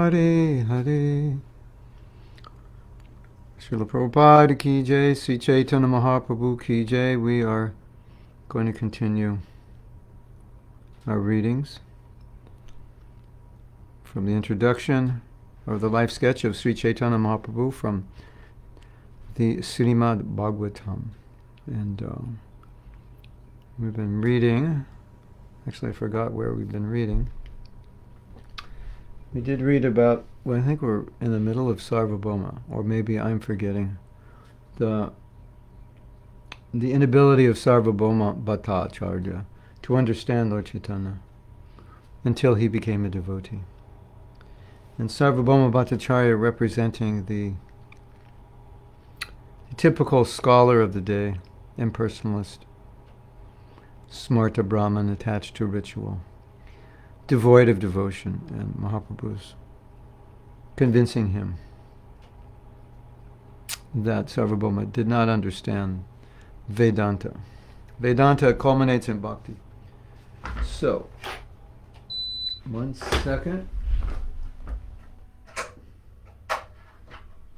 Hare Hare. Srila Prabhupada ki jai, Sri Chaitanya Mahaprabhu ki jai. We are going to continue our readings from the introduction of the life sketch of Sri Chaitanya Mahaprabhu from the Srimad Bhagavatam. And we've been reading, actually I forgot where we've been reading. We did read about, well, I think we're in the middle of Sarvabhauma, or maybe I'm forgetting, the inability of Sarvabhauma Bhattacharya to understand Lord Chaitanya until he became a devotee. And Sarvabhauma Bhattacharya representing the typical scholar of the day, impersonalist, smarta Brahman attached to ritual, devoid of devotion, and Mahaprabhu's convincing him that Sarvabhauma did not understand Vedanta. Vedanta culminates in bhakti. So, one second.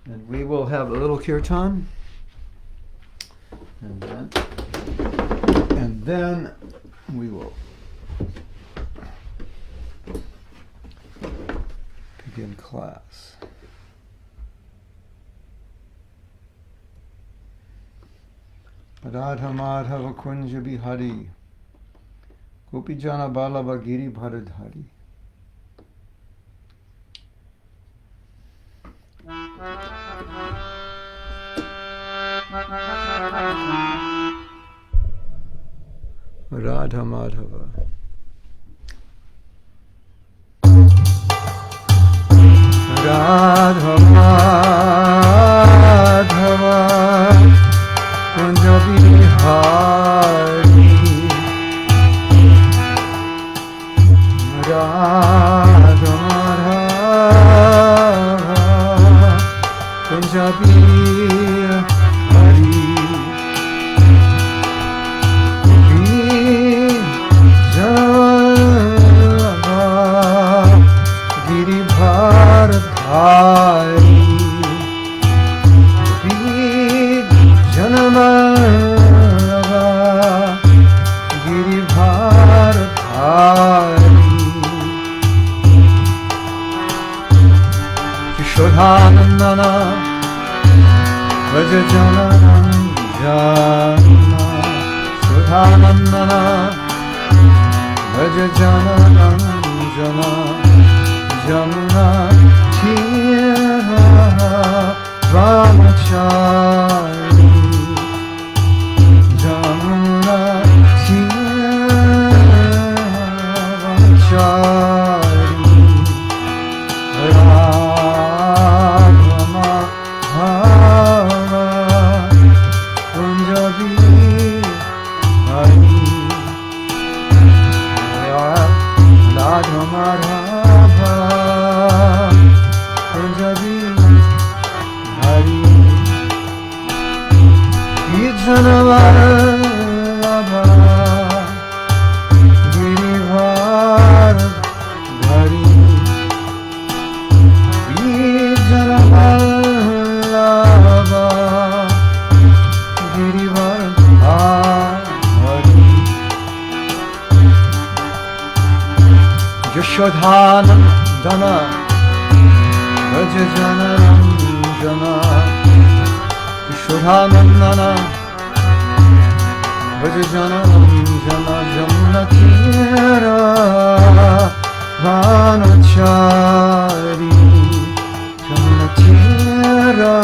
And we will have a little kirtan. And then we will begin class. Radha Madhava Kunja Bihari Gopijana Balava Giri Bharadhari. Radha Madhava. Radha Madhava Kunja Bihari. Radha Madhava Kunja Bihari. Giri Bharadhari Janamarava Giri Bharadhari Kishodhanandana Vajajananjana Shodhanandana Vajajananjana Jamuna Tira Brahmachari Jamuna Tira Brahmachari Radha Madhava Kunja Bihari. Radha Madhava Kunja Bihari. Ijanavallabha Giri Bharadhari. Ijanavallabha Giri Bharadhari. Yashodhanandana Vajajananjana Yashodhanandana Vajajananjana Jamuna Tira Vanachari Jamuna Tira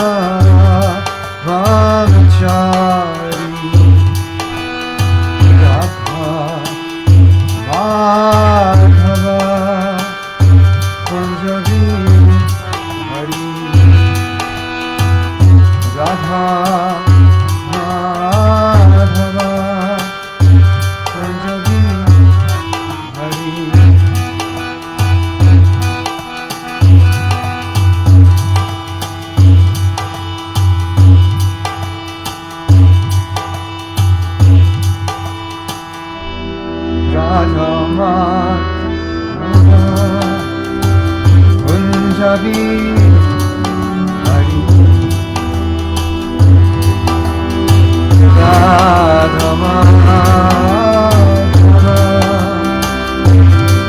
Vanachari Radha Madhava Kunja Bihari. Radha Madhava Kunja Bihari. Radha Madhava Kunja Kunjabi Hari Radha Madhava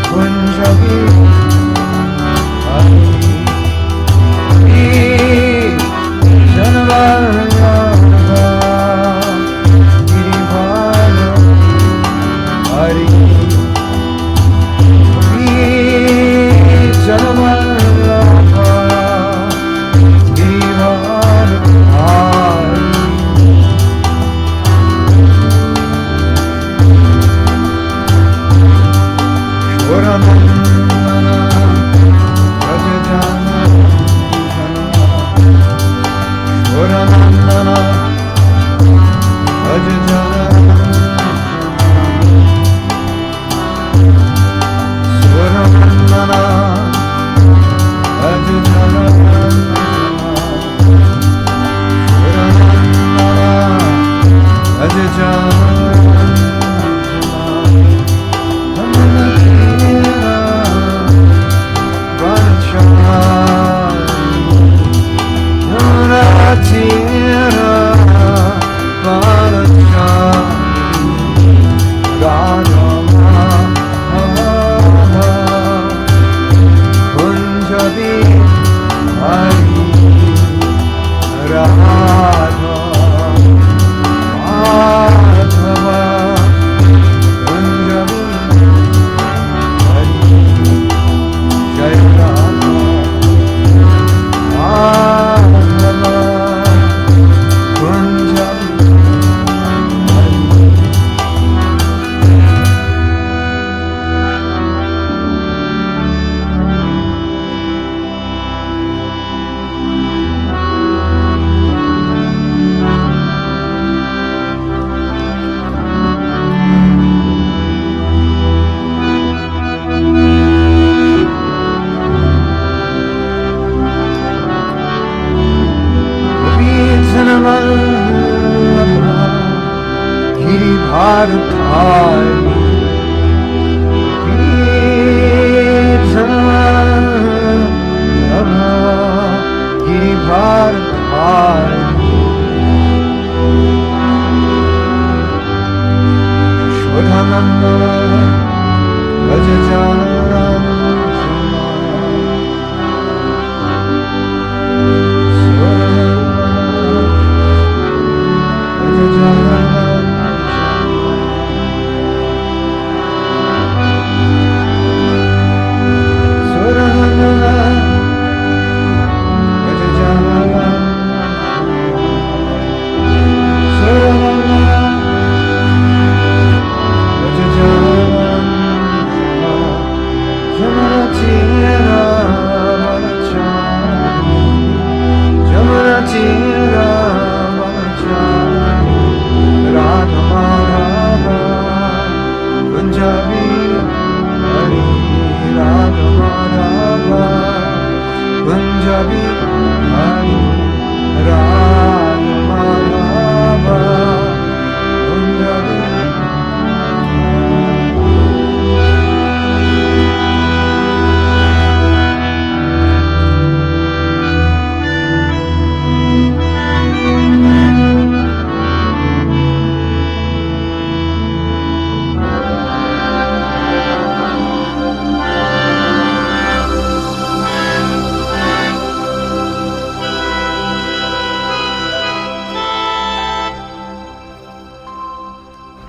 Kunjabi Hari Janavallabha Girivara Hari Janavallabha Girivara Hari Shoranandana Rajajana Shoranandana Rajajana Shoranandana Rajajana Shoranandana Rajajana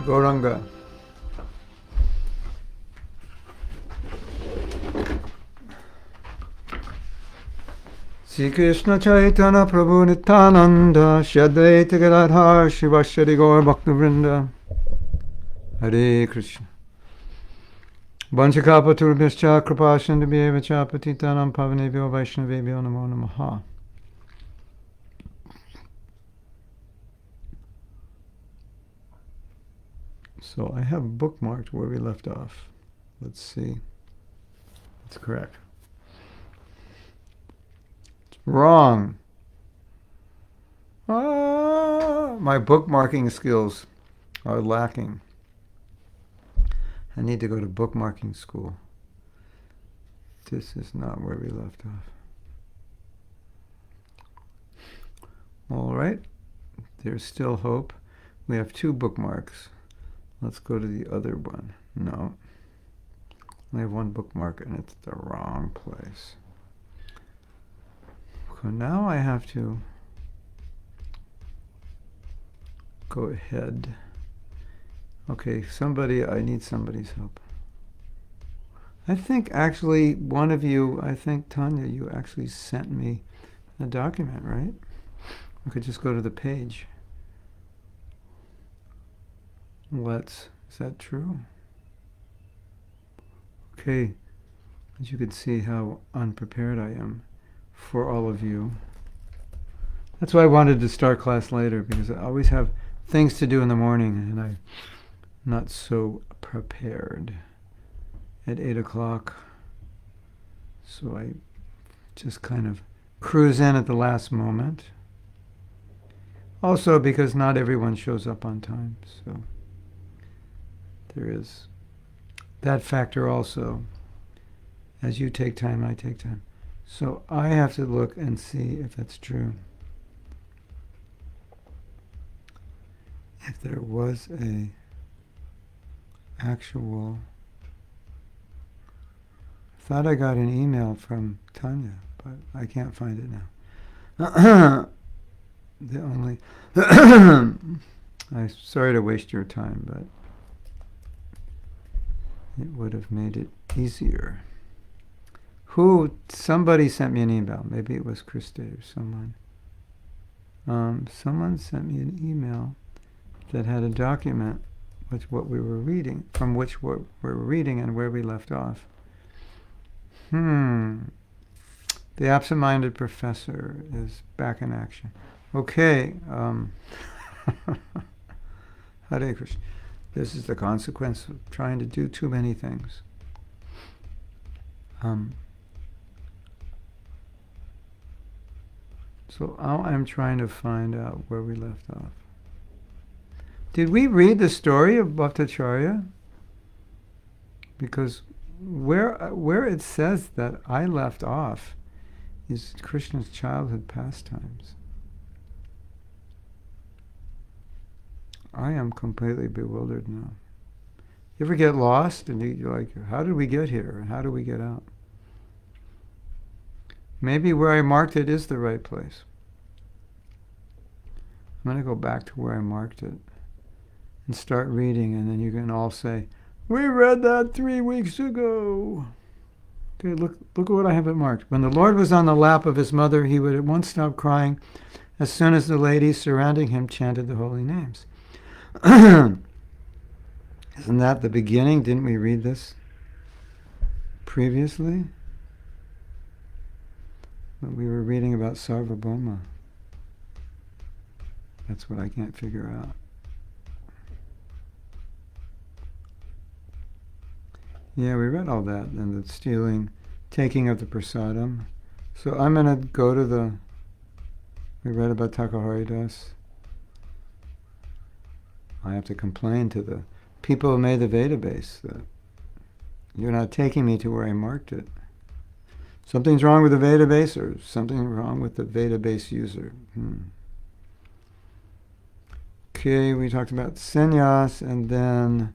Gauranga. Sri Krishna Chaitanya Prabhu Nityananda Shri Advaita Gadadhar Shivashri Gaur Bhaktivinoda Hare Krishna. Vanchakapaturbhyascha kripasindubhyeva cha patitanam pavanebhyo vaishnavebhyo namo namaha. So I have bookmarked where we left off. Let's see. It's correct. It's wrong. My bookmarking skills are lacking. I need to go to bookmarking school. This is not where we left off. All right. There's still hope. We have 2 bookmarks. Let's go to the other one. No. I have 1 bookmark and it's the wrong place. So now I have to go ahead. Okay, I need somebody's help. I think actually one of you, Tanya, you actually sent me a document, right? I could just go to the page. Is that true? Okay, as you can see how unprepared I am for all of you. That's why I wanted to start class later, because I always have things to do in the morning and I'm not so prepared at 8 o'clock. So I just kind of cruise in at the last moment. Also because not everyone shows up on time, so there is that factor also. As you take time, I take time. So I have to look and see if that's true. If there was a actual... I thought I got an email from Tanya, but I can't find it now. I'm sorry to waste your time, but it would have made it easier. Somebody sent me an email. Maybe it was Christy or someone. Someone sent me an email that had a document with what we were reading, from which we're reading and where we left off. The absent-minded professor is back in action. Okay. Hare Krishna. This is the consequence of trying to do too many things. So I'm trying to find out where we left off. Did we read the story of Bhattacharya? Because where it says that I left off is Krishna's childhood pastimes. I am completely bewildered now. You ever get lost and you're like, how did we get here? How do we get out? Maybe where I marked it is the right place. I'm going to go back to where I marked it and start reading, and then you can all say, we read that 3 weeks ago. Okay, look at what I have it marked. When the Lord was on the lap of his mother, he would at once stop crying as soon as the ladies surrounding him chanted the holy names. Isn't that the beginning? Didn't we read this previously? But we were reading about Sarvabhauma. That's what I can't figure out. Yeah, we read all that, and the stealing, taking of the prasadam. So I'm going to go to we read about Takaharidas. I have to complain to the people who made the database that you're not taking me to where I marked it. Something's wrong with the database, or something wrong with the database user. Okay, we talked about sannyas, and then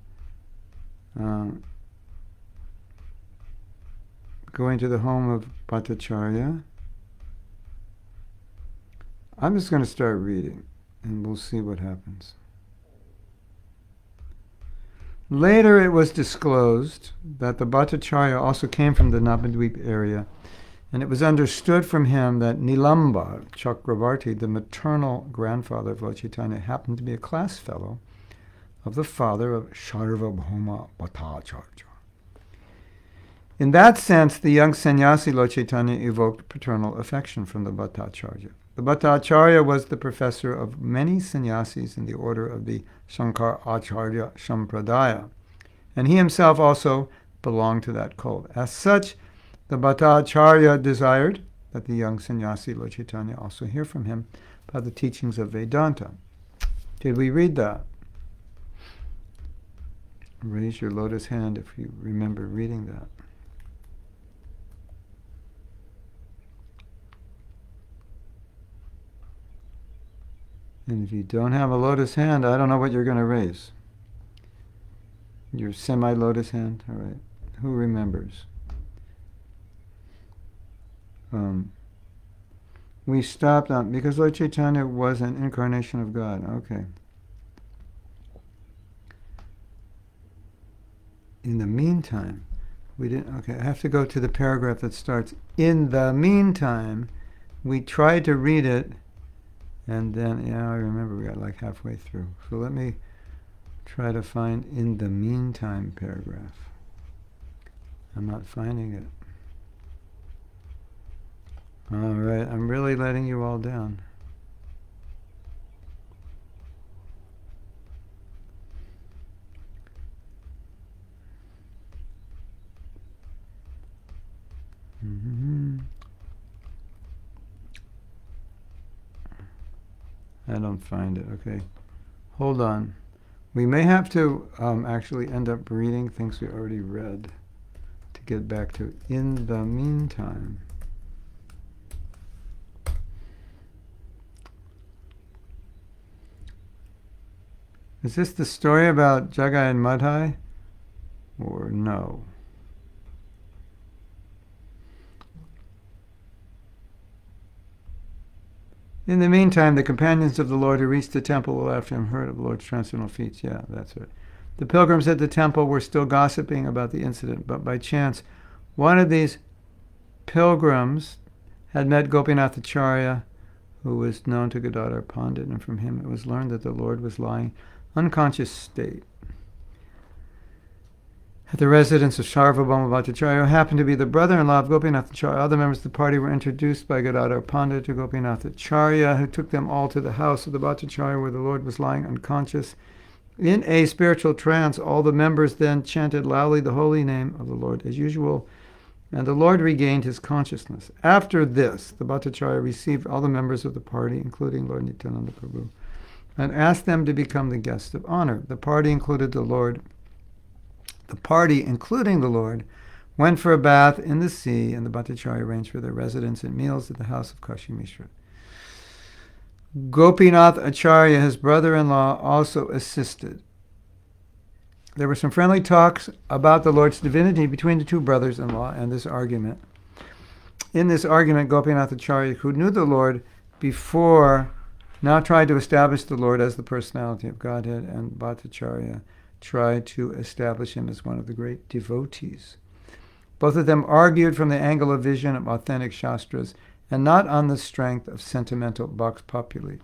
going to the home of Bhattacharya. I'm just going to start reading, and we'll see what happens. Later it was disclosed that the Bhattacharya also came from the Navadvip area, and it was understood from him that Nilamba Chakravarti, the maternal grandfather of Lord Chaitanya, happened to be a class fellow of the father of Sarvabhauma Bhattacharya. In that sense, the young sannyasi Lord Chaitanya evoked paternal affection from the Bhattacharya. The Bhattacharya was the professor of many sannyasis in the order of the Shankaracharya Sampradaya, and he himself also belonged to that cult. As such, the Bhattacharya desired that the young sannyasi Lord Chaitanya also hear from him about the teachings of Vedanta. Did we read that? Raise your lotus hand if you remember reading that. And if you don't have a lotus hand, I don't know what you're going to raise. Your semi-lotus hand? All right. Who remembers? We stopped on, because Lord Chaitanya was an incarnation of God. Okay. In the meantime, we didn't, okay, I have to go to the paragraph that starts, in the meantime, we tried to read it, and then, yeah, I remember we got like halfway through. So let me try to find in the meantime paragraph. I'm not finding it. All right, I'm really letting you all down. I don't find it. Okay, hold on. We may have to actually end up reading things we already read to get back to in the meantime. Is this the story about Jagai and Madhai? Or no? In the meantime, the companions of the Lord who reached the temple after him heard of the Lord's transcendental feats. Yeah, that's it. The pilgrims at the temple were still gossiping about the incident, but by chance, one of these pilgrims had met Gopinath Acharya, who was known to Gadadhar Pandit, and from him it was learned that the Lord was lying unconscious state at the residence of Sarvabhauma Bhattacharya, who happened to be the brother-in-law of Gopinath Acharya. Other members of the party were introduced by Gadadhar Pandit to Gopinath Acharya, who took them all to the house of the Bhattacharya where the Lord was lying unconscious. In a spiritual trance, all the members then chanted loudly the holy name of the Lord as usual, and the Lord regained his consciousness. After this, the Bhattacharya received all the members of the party, including Lord Nityananda Prabhu, and asked them to become the guests of honor. The party, including the Lord, went for a bath in the sea, and the Bhattacharya arranged for their residence and meals at the house of Kashi Mishra. Gopinath Acharya, his brother-in-law, also assisted. There were some friendly talks about the Lord's divinity between the two brothers-in-law and this argument. In this argument, Gopinath Acharya, who knew the Lord before, now tried to establish the Lord as the personality of Godhead, and Bhattacharya tried to establish him as one of the great devotees. Both of them argued from the angle of vision of authentic Shastras and not on the strength of sentimental vox populi.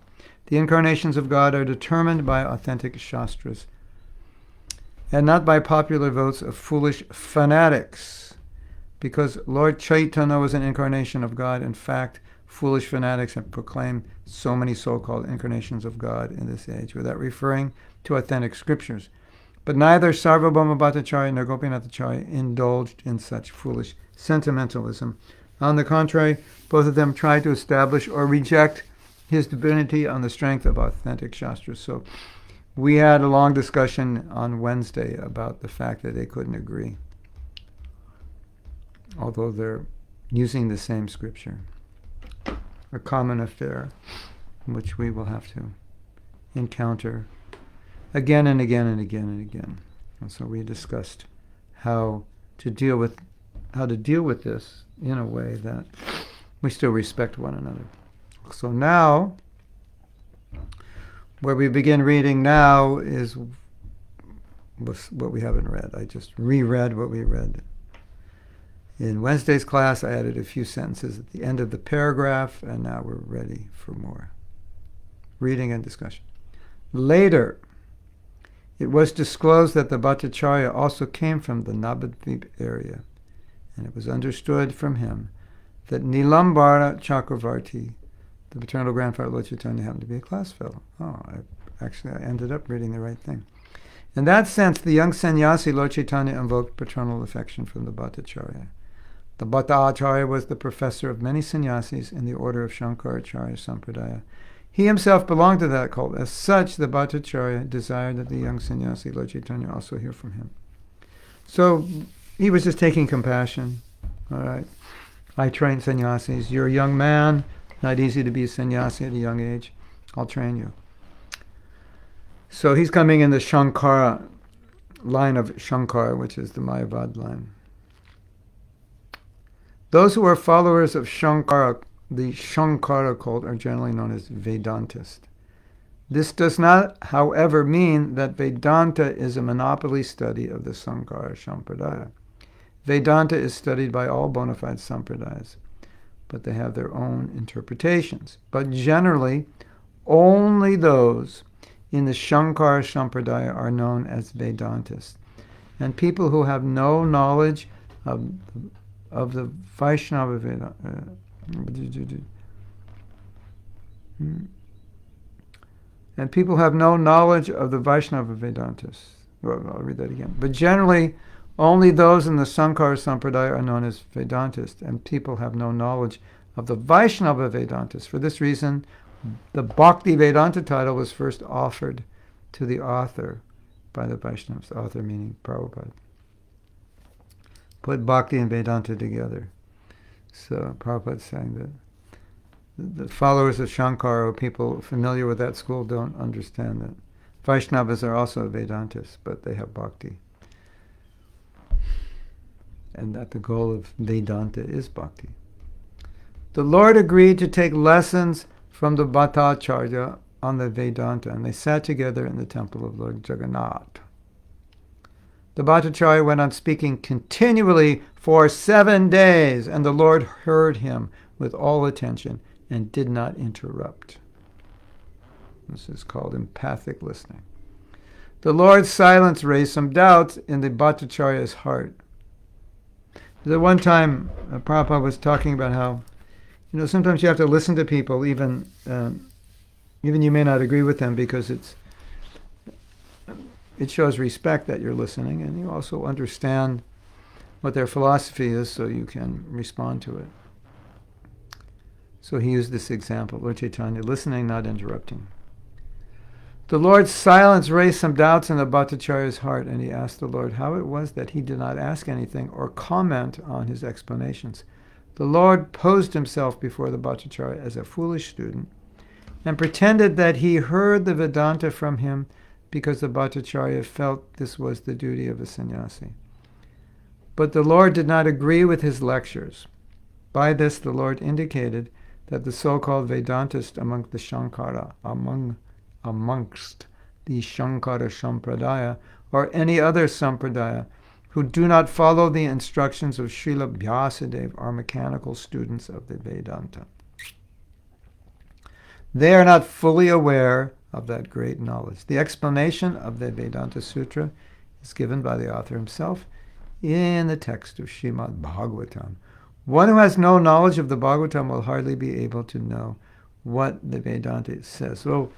The incarnations of God are determined by authentic Shastras and not by popular votes of foolish fanatics. Because Lord Chaitanya was an incarnation of God, in fact, foolish fanatics have proclaimed so many so-called incarnations of God in this age without referring to authentic scriptures. But neither Sarvabhauma Bhattacharya nor Gopinath Acharya indulged in such foolish sentimentalism. On the contrary, both of them tried to establish or reject his divinity on the strength of authentic Shastras. So we had a long discussion on Wednesday about the fact that they couldn't agree, although they're using the same scripture. A common affair, which we will have to encounter again and again and again and again. And so we discussed how to deal with this in a way that we still respect one another. So now, where we begin reading now is what we haven't read. I just reread what we read. In Wednesday's class, I added a few sentences at the end of the paragraph, and now we're ready for more reading and discussion. Later, it was disclosed that the Bhattacharya also came from the Navadvip area, and it was understood from him that Nilambara Chakravarti, the paternal grandfather of Lord Chaitanya, happened to be a class fellow. I ended up reading the right thing. In that sense, the young sannyasi Lord Chaitanya invoked paternal affection from the Bhattacharya. The Bhattacharya was the professor of many sannyasis in the order of Shankaracharya Sampradaya. He himself belonged to that cult. As such, the Bhattacharya desired that the young sannyasi Lord Chaitanya also hear from him. So he was just taking compassion. All right, I train sannyasis. You're a young man, not easy to be a sannyasi at a young age. I'll train you. So he's coming in the Shankara line of Shankara, which is the Mayavad line. Those who are followers of Shankara, the Shankara cult, are generally known as Vedantists. This does not, however, mean that Vedanta is a monopoly study of the Sankara Sampradaya. Vedanta is studied by all bona fide Sampradayas, but they have their own interpretations. But generally, only those in the Shankara Sampradaya are known as Vedantists. And people who have no knowledge of the Vaishnava Vedanta, and people have no knowledge of the Vaishnava Vedantas. Well, I'll read that again. But generally, only those in the Sankara Sampradaya are known as Vedantists, and people have no knowledge of the Vaishnava Vedantas. For this reason, the Bhakti Vedanta title was first offered to the author by the Vaishnavas, author meaning Prabhupada. Put Bhakti and Vedanta together. So Prabhupada's saying that the followers of Shankara, people familiar with that school, don't understand that Vaishnavas are also Vedantists, but they have Bhakti. And that the goal of Vedanta is Bhakti. The Lord agreed to take lessons from the Bhattacharya on the Vedanta, and they sat together in the temple of Lord Jagannath. The Bhattacharya went on speaking continually for 7 days, and the Lord heard him with all attention and did not interrupt. This is called empathic listening. The Lord's silence raised some doubts in the Bhattacharya's heart. The one time Prabhupada was talking about how, sometimes you have to listen to people, even you may not agree with them, because it shows respect that you're listening, and you also understand what their philosophy is, so you can respond to it. So he used this example, Lord Chaitanya, listening, not interrupting. The Lord's silence raised some doubts in the Bhattacharya's heart, and he asked the Lord how it was that he did not ask anything or comment on his explanations. The Lord posed himself before the Bhattacharya as a foolish student and pretended that he heard the Vedanta from him because the Bhattacharya felt this was the duty of a sannyasi. But the Lord did not agree with his lectures. By this, the Lord indicated that the so-called Vedantist amongst the Shankara Sampradaya, or any other Sampradaya, who do not follow the instructions of Srila Vyasadeva, are mechanical students of the Vedanta. They are not fully aware of that great knowledge. The explanation of the Vedanta Sutra is given by the author himself in the text of Srimad Bhagavatam. One who has no knowledge of the Bhagavatam will hardly be able to know what the Vedanta says. So,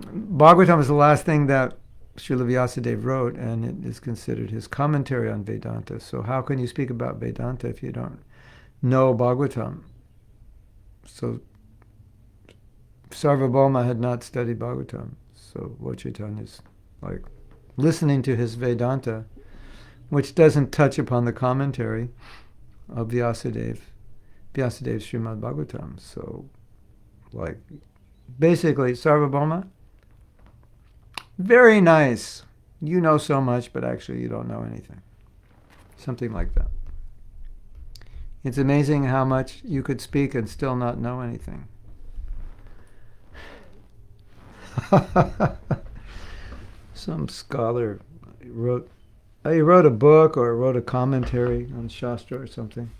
Bhagavatam is the last thing that Srila Vyasadeva wrote, and it is considered his commentary on Vedanta. So how can you speak about Vedanta if you don't know Bhagavatam? So Sarvabhauma had not studied Bhagavatam. So Lord Chaitanya is like listening to his Vedanta, which doesn't touch upon the commentary of Vyasadeva's Srimad Bhagavatam. So, like, basically, Sarvabhauma, very nice. You know so much, but actually you don't know anything. Something like that. It's amazing how much you could speak and still not know anything. Some scholar wrote a book or wrote a commentary on Shastra or something.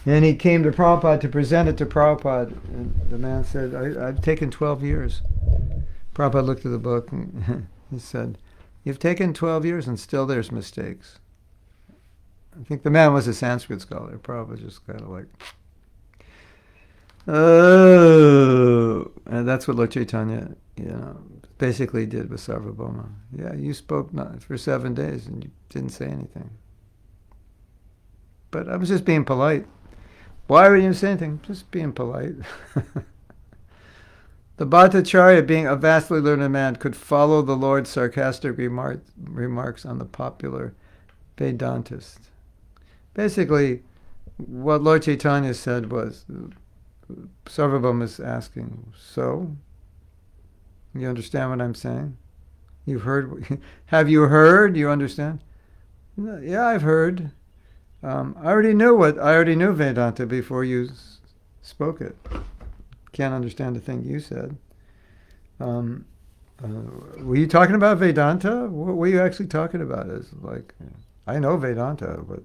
And he came to Prabhupada to present it to Prabhupada. And the man said, I've taken 12 years. Prabhupada looked at the book and he said, you've taken 12 years and still there's mistakes. I think the man was a Sanskrit scholar. Prabhupada just kind of like, oh. And that's what Lord Chaitanya, basically did with Sarvabhauma. Yeah, you spoke for 7 days and you didn't say anything. But I was just being polite. Why were you saying anything? Just being polite. The Bhattacharya, being a vastly learned man, could follow the Lord's sarcastic remarks on the popular Vedantist. Basically, what Lord Chaitanya said was, Sarvabhauma is asking, so? You understand what I'm saying? You've heard? Have you heard? You understand? No, yeah, I've heard. I already knew Vedanta before you spoke it. Can't understand a thing you said. Were you talking about Vedanta? What were you actually talking about? It's like, I know Vedanta, but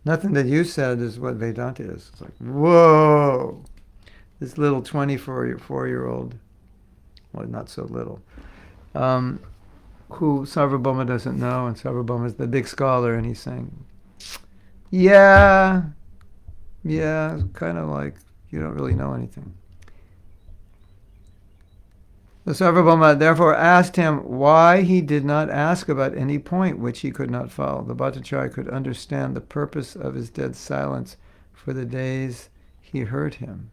nothing that you said is what Vedanta is. It's like, whoa! This little 24-year-old, well, not so little, who Sarvabhauma doesn't know, and Sarvabhauma is the big scholar, and he's saying, yeah, kind of like you don't really know anything. The Sarvabhauma therefore asked him why he did not ask about any point which he could not follow. The Bhattacharya could understand the purpose of his dead silence for the days he heard him.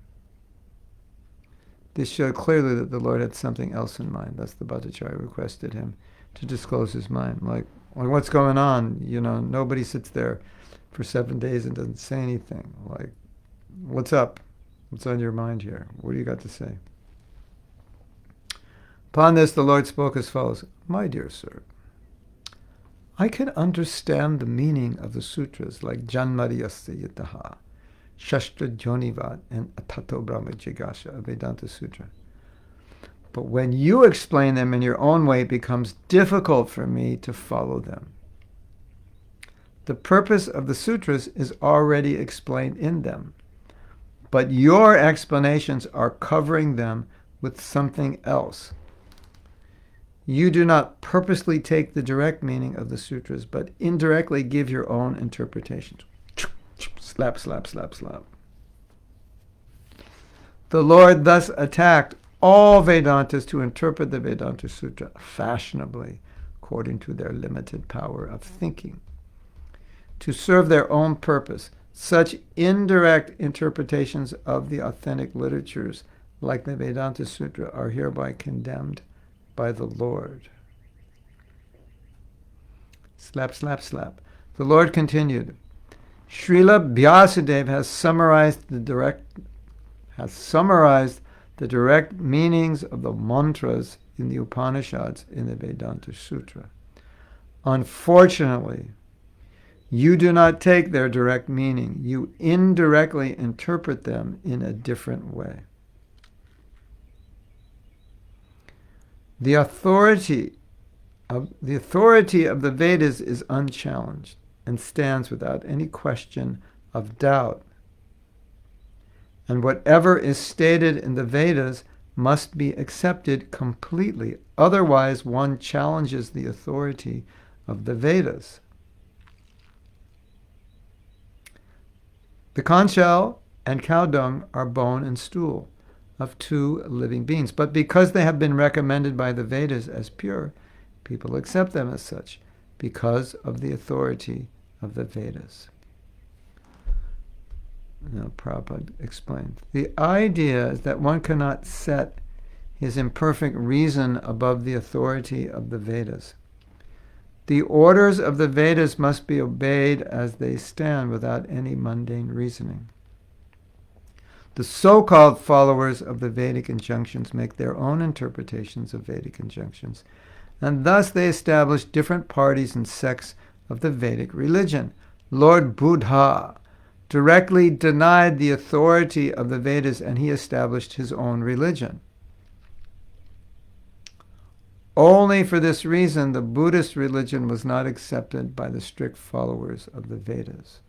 This showed clearly that the Lord had something else in mind. Thus the Bhattacharya requested him to disclose his mind. Like what's going on? Nobody sits there for 7 days and doesn't say anything. Like, what's up? What's on your mind here? What do you got to say? Upon this, the Lord spoke as follows. My dear sir, I can understand the meaning of the sutras like Janmariyasya Yataha, Shastra Jonivat, and Atato Brahma Jigasha, a Vedanta Sutra. But when you explain them in your own way, it becomes difficult for me to follow them. The purpose of the sutras is already explained in them, but your explanations are covering them with something else. You do not purposely take the direct meaning of the sutras, but indirectly give your own interpretations. Slap, slap, slap, slap. The Lord thus attacked all Vedantists who interpret the Vedanta Sutra fashionably, according to their limited power of thinking, to serve their own purpose. Such indirect interpretations of the authentic literatures, like the Vedanta Sutra, are hereby condemned by the Lord. Slap, slap, slap. The Lord continued, Srila Vyasadeva has summarized the direct meanings of the mantras in the Upanishads in the Vedanta Sutra. Unfortunately, you do not take their direct meaning. You indirectly interpret them in a different way. The authority of the Vedas is unchallenged and stands without any question of doubt. And whatever is stated in the Vedas must be accepted completely. Otherwise, one challenges the authority of the Vedas. The conch shell and cow dung are bone and stool of two living beings. But because they have been recommended by the Vedas as pure, people accept them as such because of the authority of the Vedas. Now, Prabhupada explained. The idea is that one cannot set his imperfect reason above the authority of the Vedas. The orders of the Vedas must be obeyed as they stand without any mundane reasoning. The so-called followers of the Vedic injunctions make their own interpretations of Vedic injunctions, and thus they establish different parties and sects of the Vedic religion. Lord Buddha directly denied the authority of the Vedas, and he established his own religion. Only for this reason, the Buddhist religion was not accepted by the strict followers of the Vedas.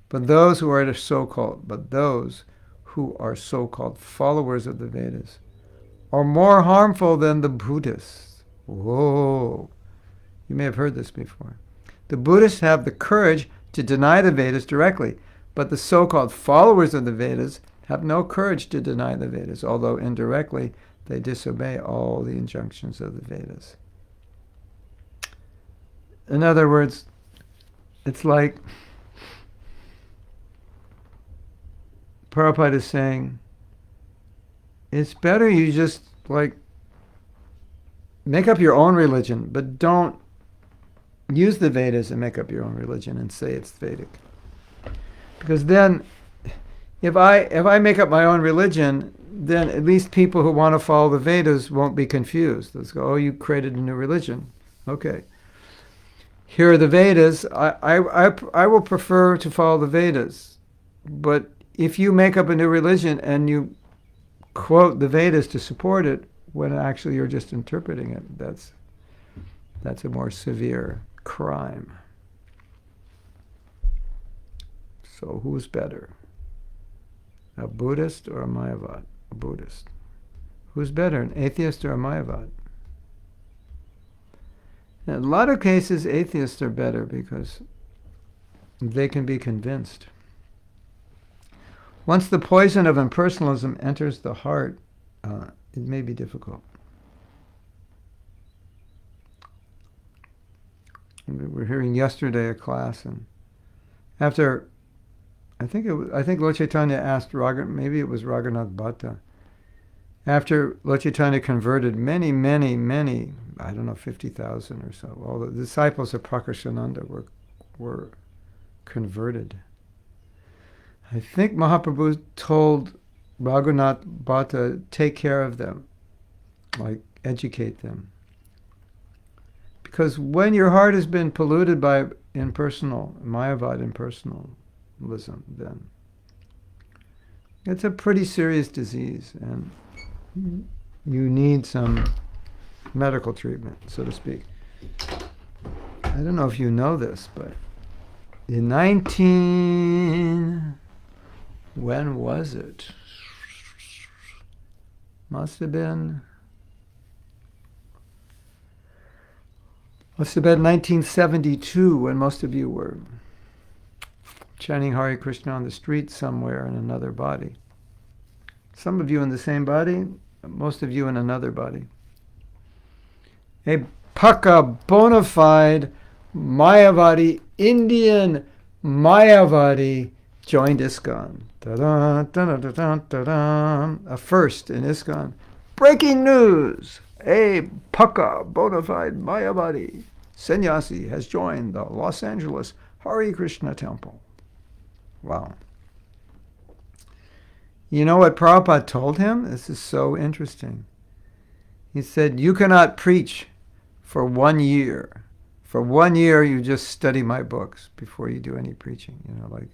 But those who are so-called followers of the Vedas are more harmful than the Buddhists. Whoa! You may have heard this before. The Buddhists have the courage to deny the Vedas directly, but the so-called followers of the Vedas have no courage to deny the Vedas, although indirectly they disobey all the injunctions of the Vedas. In other words, it's like Prabhupada is saying, it's better you just make up your own religion, but don't use the Vedas and make up your own religion and say it's Vedic. Because then if I make up my own religion, then at least people who want to follow the Vedas won't be confused. Let's go, oh, you created a new religion. Okay. Here are the Vedas. I will prefer to follow the Vedas. But if you make up a new religion and you quote the Vedas to support it, when actually you're just interpreting it, that's a more severe crime. So who's better? A Buddhist or a Mayavad? A Buddhist. Who's better, an atheist or a Mayavad? In a lot of cases, atheists are better because they can be convinced. Once the poison of impersonalism enters the heart, it may be difficult. We were hearing yesterday a class, and after, I think Lord Chaitanya asked maybe it was Raghunath Bhatta, after Lord Chaitanya converted many, I don't know, 50,000 or so, all the disciples of Prakashananda were converted. I think Mahaprabhu told Raghunath Bhatta, take care of them, like educate them. Because when your heart has been polluted by Mayavad impersonalism, then it's a pretty serious disease, and you need some medical treatment, so to speak. I don't know if you know this, but in when was it? Must have been 1972, when most of you were chanting Hare Krishna on the street somewhere in another body. Some of you in the same body, most of you in another body. A Paka bona fide Mayavadi, Indian Mayavadi, joined ISKCON. Da-da, da-da, da-da, a first in ISKCON. Breaking news! A Paka bona fide Mayavadi sannyasi has joined the Los Angeles Hare Krishna temple. Wow. You know what Prabhupada told him? This is so interesting. He said, you cannot preach for 1 year. For 1 year, you just study my books before you do any preaching. Like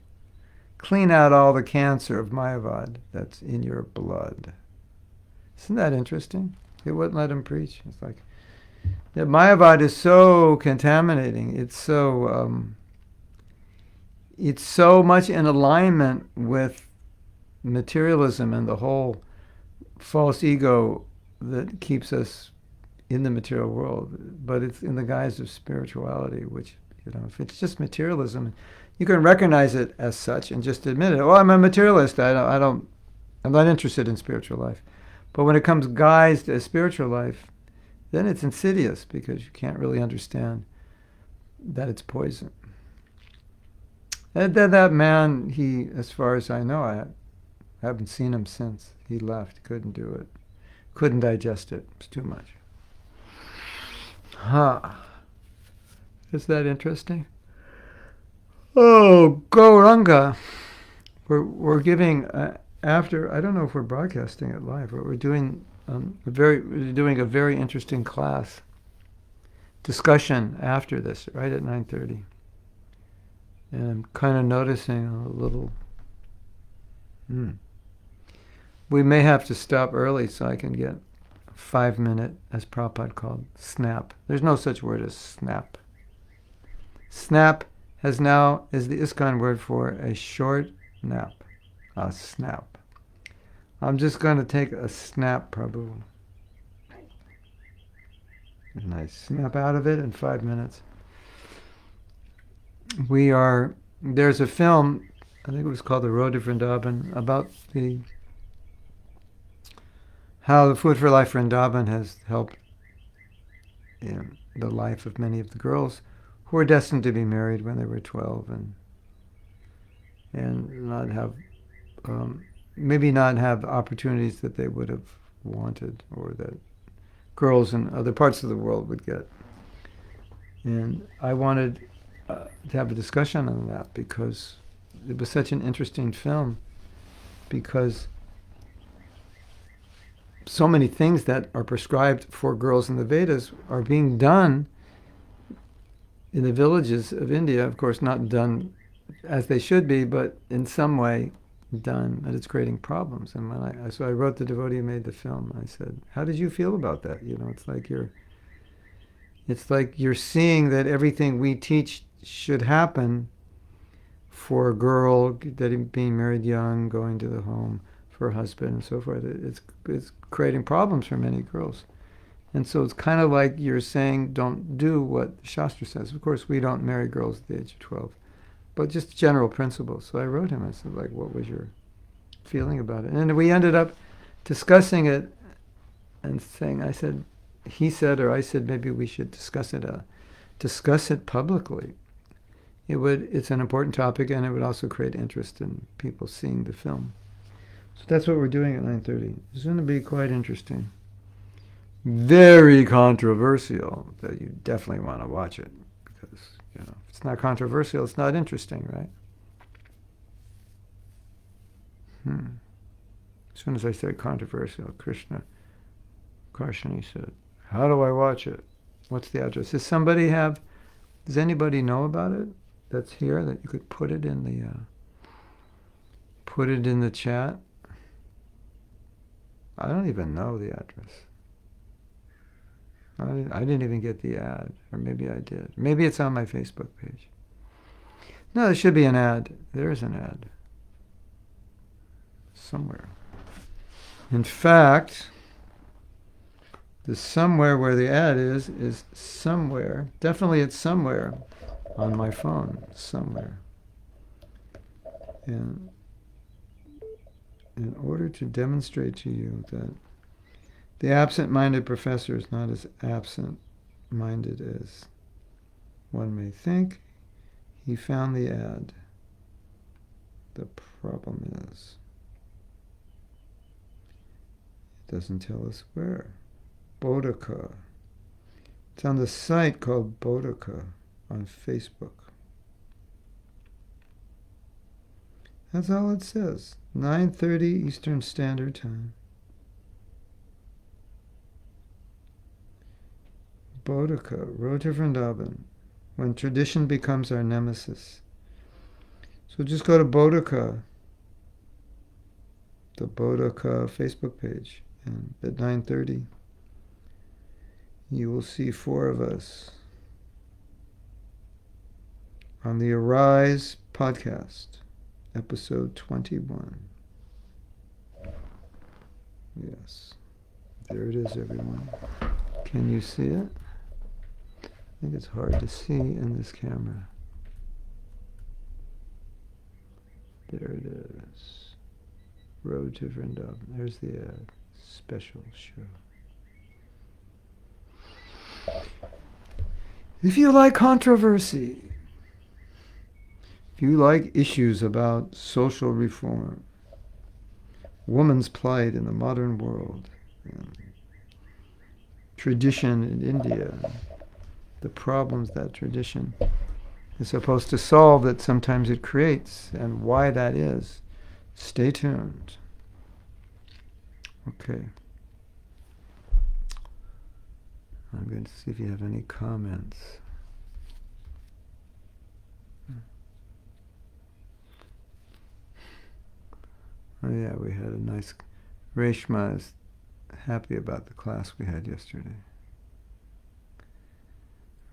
clean out all the cancer of Mayavad that's in your blood. Isn't that interesting? They wouldn't let him preach. It's like, that Mayavad is so contaminating. It's so much in alignment with materialism and the whole false ego that keeps us in the material world. But it's in the guise of spirituality, which, if it's just materialism, you can recognize it as such and just admit it. Oh, I'm a materialist. I'm not interested in spiritual life. But when it comes guised as spiritual life, then it's insidious because you can't really understand that it's poison. And that man, as far as I know, I haven't seen him since he left. Couldn't do it. Couldn't digest it. It's too much. Is that interesting? Oh, Gauranga. We're giving... after, I don't know if we're broadcasting it live, but we're doing a very interesting class discussion after this, right at 9:30. And I'm kind of noticing a little. We may have to stop early so I can get a 5-minute, as Prabhupada called, snap. There's no such word as snap. Snap is the ISKCON word for a short nap. A snap. I'm just going to take a snap, Prabhu. And I snap out of it in 5 minutes. There's a film, I think it was called The Road to Vrindavan, about how the Food for Life Vrindavan has helped in the life of many of the girls who were destined to be married when they were 12 and not have maybe not have opportunities that they would have wanted or that girls in other parts of the world would get. And I wanted to have a discussion on that because it was such an interesting film. because so many things that are prescribed for girls in the Vedas are being done in the villages of India. Of course, not done as they should be, but in some way done, and it's creating problems. And when so I wrote the devotee who made the film. I said, "How did you feel about that? You know, it's like you're seeing that everything we teach should happen for a girl that being married young, going to the home for a husband, and so forth. It's creating problems for many girls." And so it's kind of like you're saying, don't do what the Shastra says. Of course, we don't marry girls at the age of 12, but just general principles. So I wrote him. I said, like, what was your feeling about it? And we ended up discussing it and saying, he said, or I said, maybe we should discuss it publicly. It's an important topic, and it would also create interest in people seeing the film. So that's what we're doing at 9:30. It's going to be quite interesting. Very controversial, that you definitely want to watch it, because, you know, if it's not controversial, it's not interesting, right? As soon as I said controversial, Krishna Karshani said, "How do I watch it? What's the address?" Does anybody know about it that's here, that you could put it in the chat? I don't even know the address. I didn't even get the ad, or maybe I did. Maybe it's on my Facebook page. No, there should be an ad. There is an ad somewhere. In fact, the somewhere where the ad is somewhere. Definitely it's somewhere on my phone, somewhere. And in order to demonstrate to you that the absent-minded professor is not as absent-minded as one may think, he found the ad. The problem is, it doesn't tell us where. Bodhika. It's on the site called Bodhika on Facebook. That's all it says. 9:30 Eastern Standard Time. Bodhika, Road to Vrindavan, when tradition becomes our nemesis. So just go to Bodhika, the Bodhika Facebook page, and at 9:30, you will see 4 of us on the Arise podcast, episode 21. Yes, there it is, everyone. Can you see it? I think it's hard to see in this camera. There it is. Road to Vrindavan. There's the ad. Special show. If you like controversy, if you like issues about social reform, woman's plight in the modern world, and tradition in India, the problems that tradition is supposed to solve that sometimes it creates, and why that is, stay tuned. Okay. I'm going to see if you have any comments. Oh yeah, we had a nice... Reshma is happy about the class we had yesterday.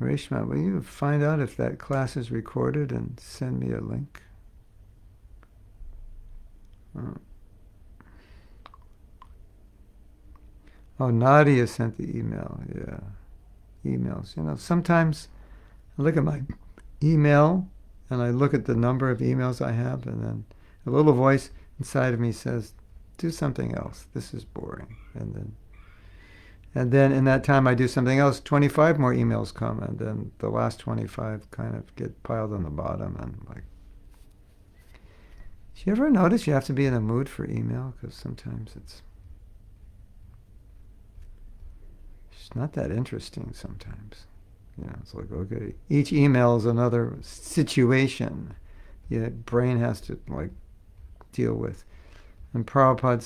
Reshma, will you find out if that class is recorded and send me a link? Oh, Nadia sent the email. Yeah, emails. You know, sometimes I look at my email and I look at the number of emails I have, and then a little voice inside of me says, do something else. This is boring. And then in that time I do something else, 25 more emails come, and then the last 25 kind of get piled on the bottom, and like... Do you ever notice you have to be in a mood for email? Because sometimes it's not that interesting sometimes. You know, it's like, okay, each email is another situation your brain has to, like, deal with. And Prabhupada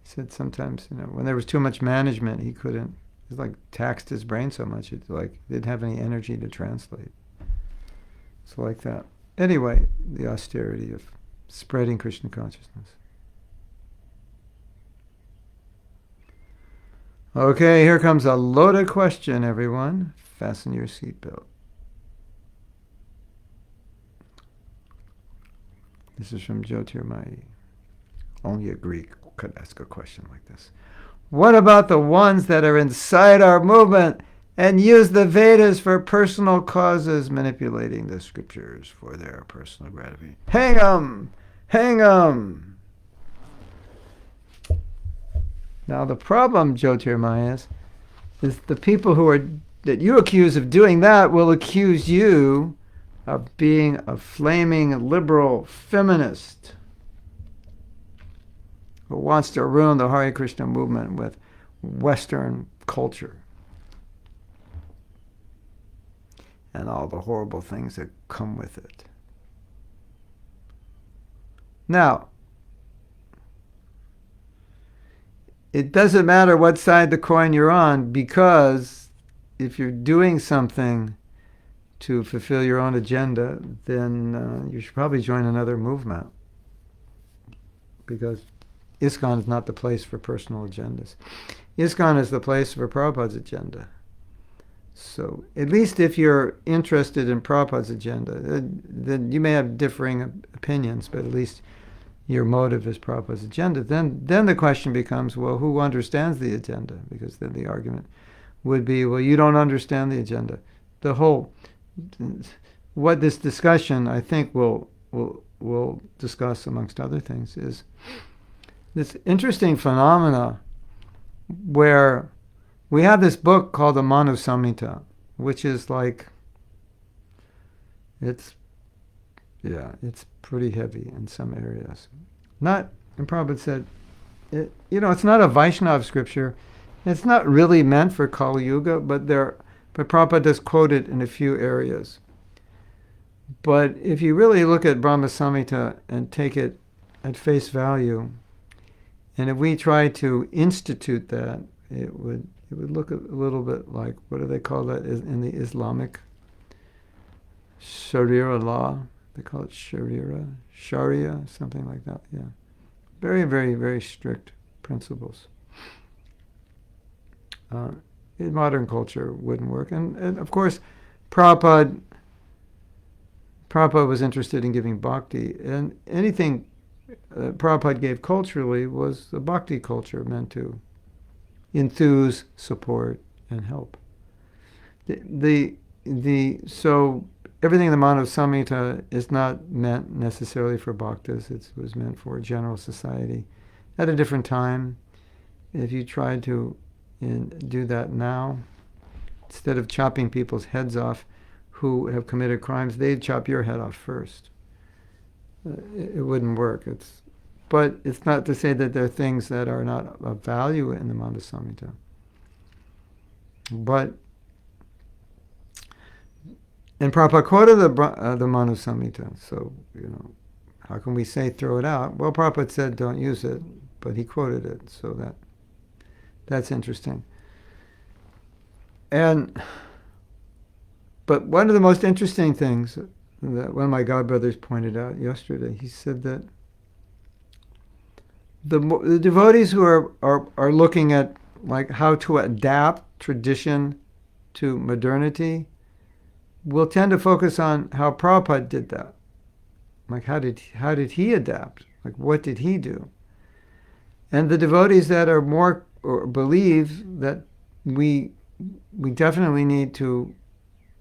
said sometimes, when there was too much management, he couldn't. It like taxed his brain so much, it like didn't have any energy to translate. So like that. Anyway, the austerity of spreading Krishna consciousness. Okay, here comes a loaded question, everyone. Fasten your seatbelt. This is from Jyotirmayi. Only a Greek could ask a question like this. What about the ones that are inside our movement and use the Vedas for personal causes, manipulating the scriptures for their personal gratification? Hang 'em! Hang 'em! Now the problem, Jyotirmayi, is the people that you accuse of doing that will accuse you of being a flaming liberal feminist who wants to ruin the Hare Krishna movement with Western culture and all the horrible things that come with it. Now, it doesn't matter what side of the coin you're on, because if you're doing something to fulfill your own agenda, then you should probably join another movement, because ISKCON is not the place for personal agendas. ISKCON is the place for Prabhupada's agenda. So at least if you're interested in Prabhupada's agenda, then you may have differing opinions, but at least your motive is Prabhupada's agenda. Then the question becomes, well, who understands the agenda? Because then the argument would be, well, you don't understand the agenda. What this discussion, I think, will discuss, amongst other things, is this interesting phenomena where we have this book called the Manu Samhita, which is like, it's pretty heavy in some areas. And Prabhupada said, it's not a Vaishnava scripture. It's not really meant for Kali Yuga, but Prabhupada does quote it in a few areas. But if you really look at Brahma Samhita and take it at face value, and if we try to institute that, it would look a little bit like, what do they call that in the Islamic Sharia law? They call it Sharia, something like that, yeah. Very, very, very strict principles. In modern culture wouldn't work. And of course, Prabhupada was interested in giving bhakti, and anything Prabhupada gave culturally was the bhakti culture, meant to enthuse, support, and help. So everything in the Manu Samhita is not meant necessarily for bhaktas. It was meant for general society. At a different time, if you tried to do that now, instead of chopping people's heads off who have committed crimes, they'd chop your head off first. It wouldn't work. But it's not to say that there are things that are not of value in the Manu Samhita. And Prabhupada quoted the Manu Samhita, so, how can we say throw it out? Well, Prabhupada said don't use it, but he quoted it, so that's interesting. But one of the most interesting things that one of my godbrothers pointed out yesterday, he said that the devotees who are looking at like how to adapt tradition to modernity will tend to focus on how Prabhupada did that. Like how did he adapt? Like what did he do? And the devotees that are more, or believe that we definitely need to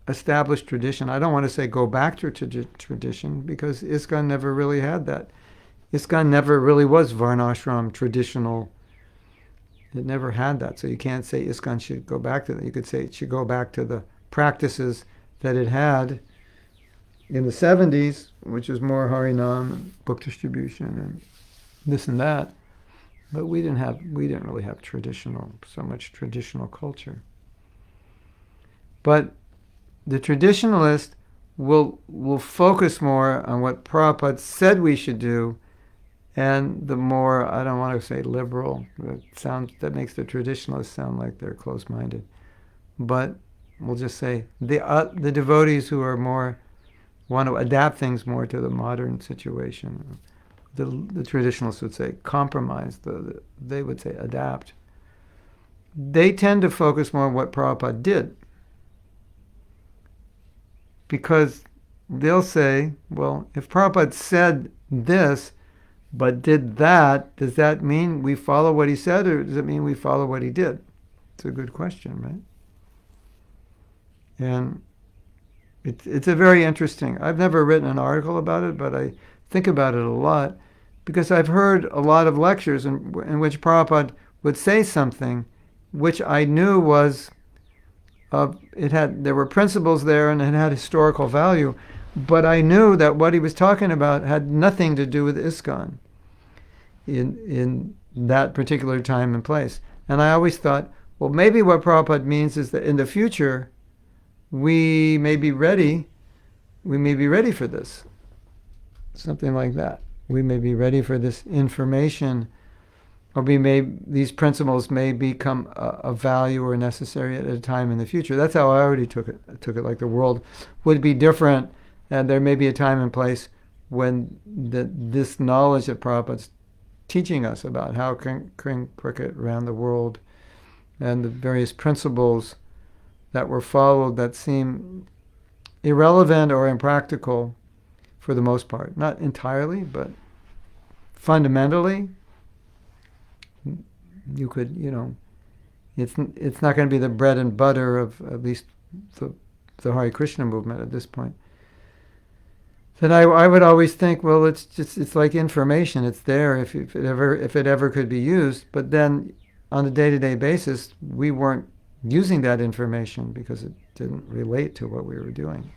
establish tradition. I don't want to say go back to tradition, because ISKCON never really had that. ISKCON never really was Varnashram traditional. It never had that. So you can't say ISKCON should go back to that. You could say it should go back to the practices that it had in the 70s, which was more Harinam, book distribution, and this and that. But we didn't really have so much traditional culture. But the traditionalists we'll focus more on what Prabhupada said we should do, and the more, I don't want to say liberal, that makes the traditionalists sound like they're close-minded, but we'll just say the devotees who are more want to adapt things more to the modern situation. The traditionalists would say compromise. They would say adapt. They tend to focus more on what Prabhupada did, because they'll say, well, if Prabhupada said this but did that, does that mean we follow what he said, or does it mean we follow what he did? It's a good question, right? And it's a very interesting. I've never written an article about it, but I think about it a lot, because I've heard a lot of lectures in which Prabhupada would say something which I knew was there were principles there and it had historical value, but I knew that what he was talking about had nothing to do with ISKCON in that particular time and place. And I always thought, well, maybe what Prabhupada means is that in the future we may be ready for this. Something like that. We may be ready for this information, or these principles may become a value or necessary at a time in the future. That's how I already took it. I took it like the world would be different, and there may be a time and place when this knowledge that Prabhupada's teaching us about how cricket around the world and the various principles that were followed that seem irrelevant or impractical for the most part. Not entirely, but fundamentally, you could, it's not going to be the bread and butter of at least the Hare Krishna movement at this point. Then I would always think, well, it's like information. It's there if it ever could be used. But then on a day-to-day basis, we weren't using that information because it didn't relate to what we were doing.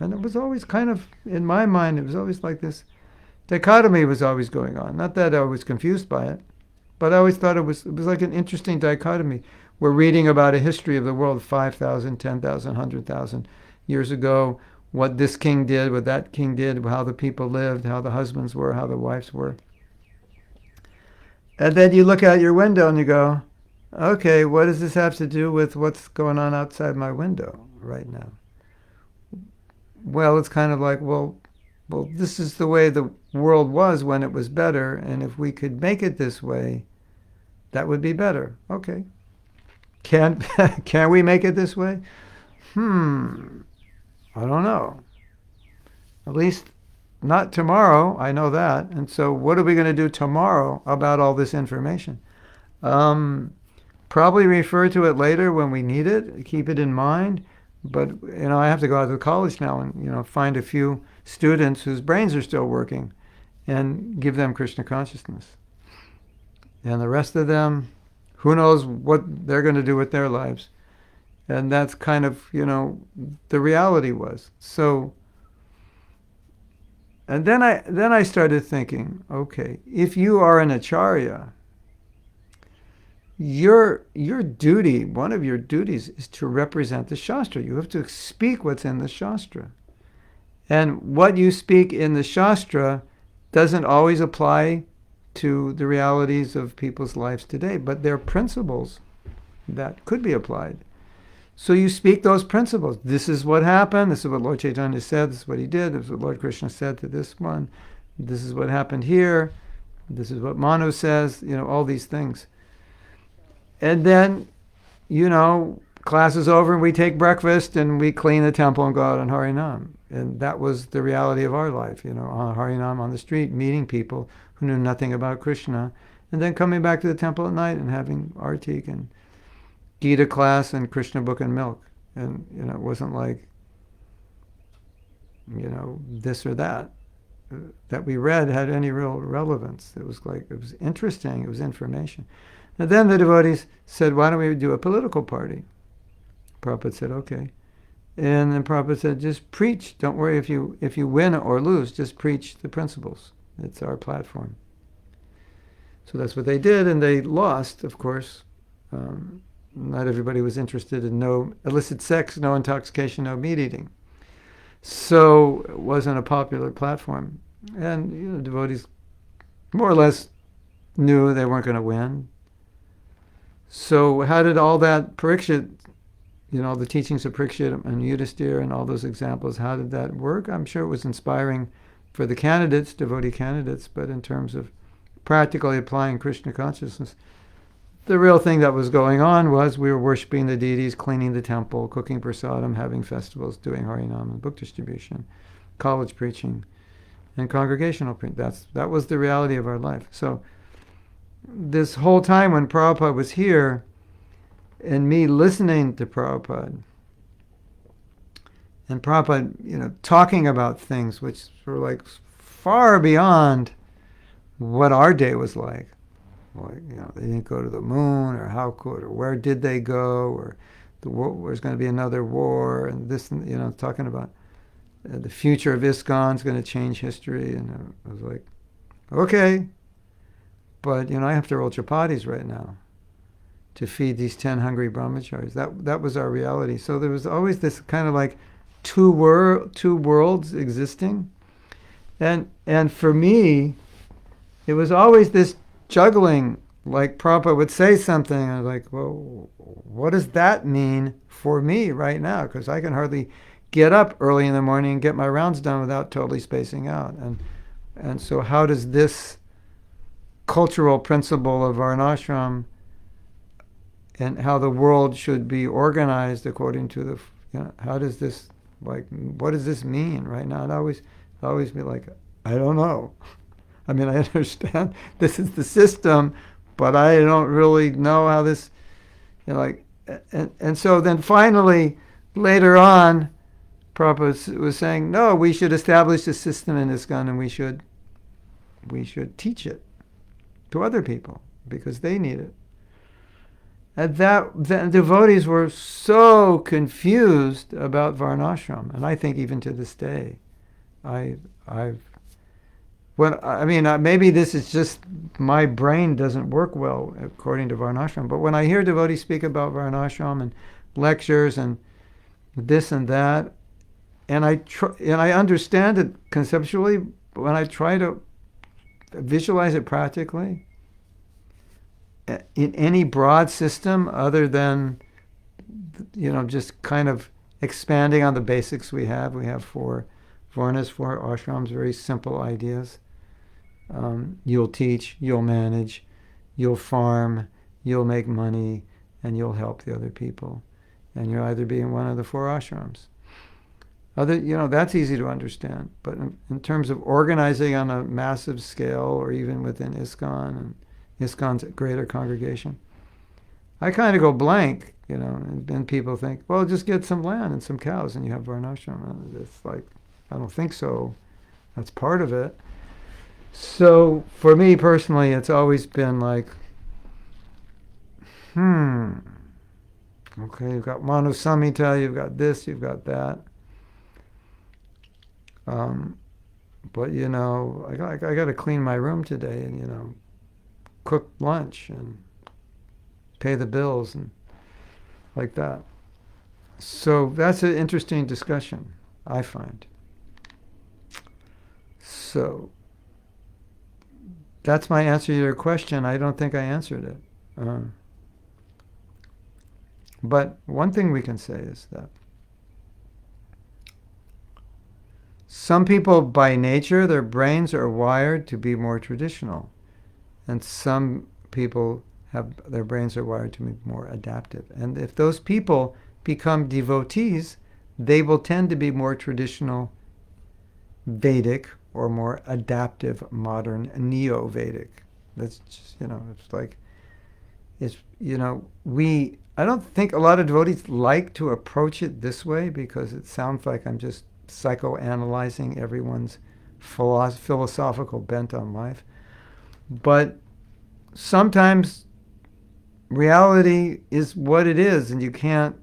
And it was always kind of, in my mind, it was always like this dichotomy was always going on. Not that I was confused by it, but I always thought it was like an interesting dichotomy. We're reading about a history of the world 5,000, 10,000, 100,000 years ago, what this king did, what that king did, how the people lived, how the husbands were, how the wives were. And then you look out your window and you go, okay, what does this have to do with what's going on outside my window right now? Well, it's kind of like, well, this is the way the world was when it was better, and if we could make it this way, that would be better. Okay. Can we make it this way? I don't know. At least not tomorrow, I know that. And so what are we going to do tomorrow about all this information? Probably refer to it later when we need it, keep it in mind. But, I have to go out to college now and, find a few students whose brains are still working and give them Krishna consciousness. And the rest of them, who knows what they're going to do with their lives. And that's kind of, the reality was. So, and then I started thinking, okay, if you are an acharya, your duty, one of your duties, is to represent the Shastra. You have to speak what's in the Shastra. And what you speak in the Shastra doesn't always apply to the realities of people's lives today, but they're principles that could be applied. So you speak those principles. This is what happened. This is what Lord Chaitanya said. This is what he did. This is what Lord Krishna said to this one. This is what happened here. This is what Manu says. All these things. And then, class is over and we take breakfast and we clean the temple and go out on Harinam. And that was the reality of our life, on Harinam on the street, meeting people who knew nothing about Krishna, and then coming back to the temple at night and having artik and Gita class and Krishna book and milk. And, it wasn't like, this or that we read had any real relevance. It was interesting. It was information. And then the devotees said, why don't we do a political party? Prabhupada said, okay. And then Prabhupada said, just preach. Don't worry if you win or lose. Just preach the principles. It's our platform. So that's what they did, and they lost, of course. Not everybody was interested in no illicit sex, no intoxication, no meat eating. So it wasn't a popular platform. And devotees more or less knew they weren't going to win. So how did all that Parikshit, the teachings of Parikshit and Yudhisthira and all those examples, how did that work? I'm sure it was inspiring for the candidates, devotee candidates, but in terms of practically applying Krishna consciousness, the real thing that was going on was we were worshiping the deities, cleaning the temple, cooking prasadam, having festivals, doing Harinam and book distribution, college preaching, and congregational preaching. That was the reality of our life. So this whole time when Prabhupada was here, and me listening to Prabhupada, and Prabhupada, talking about things which were like far beyond what our day was like. Like, they didn't go to the moon, or how could, or where did they go, or there's going to be another war, and this, talking about the future of ISKCON is going to change history, and I was like, okay, but I have to roll chapatis right now to feed these 10 hungry brahmacharis. That was our reality. So there was always this kind of like two worlds existing, and for me, it was always this juggling. Like Prabhupada would say something, and I was like, well, what does that mean for me right now? Because I can hardly get up early in the morning and get my rounds done without totally spacing out. And so how does this cultural principle of Varnashram and how the world should be organized according to the, how does this, what does this mean right now? I'd always be like, I don't know. I mean, I understand this is the system, but I don't really know how this, and so then finally, later on, Prabhupada was saying, no, we should establish a system in ISKCON, and we should teach it to other people because they need it. And the devotees were so confused about Varnashram, and I think even to this day, maybe this is just my brain doesn't work well according to Varnashram, but when I hear devotees speak about Varnashram and lectures and this and that, and I understand it conceptually, but when I try to visualize it practically, in any broad system other than, just kind of expanding on the basics we have. We have 4 varnas, 4 ashrams, very simple ideas. You'll teach, you'll manage, you'll farm, you'll make money, and you'll help the other people. And you'll either be in one of the 4 ashrams. That's easy to understand. But in terms of organizing on a massive scale, or even within ISKCON and ISKCON's greater congregation, I kind of go blank, and then people think, well, just get some land and some cows and you have Varnashram. It's like, I don't think so. That's part of it. So for me personally, it's always been like, okay, you've got Manu Samhita, you've got this, you've got that. But I got to clean my room today and cook lunch and pay the bills and like that. So that's an interesting discussion, I find. So that's my answer to your question. I don't think I answered it. But one thing we can say is that some people, by nature, their brains are wired to be more traditional. And some people their brains are wired to be more adaptive. And if those people become devotees, they will tend to be more traditional Vedic or more adaptive modern neo-Vedic. That's just, it's like, I don't think a lot of devotees like to approach it this way because it sounds like I'm just psychoanalyzing everyone's philosophical bent on life. But sometimes reality is what it is, and you can't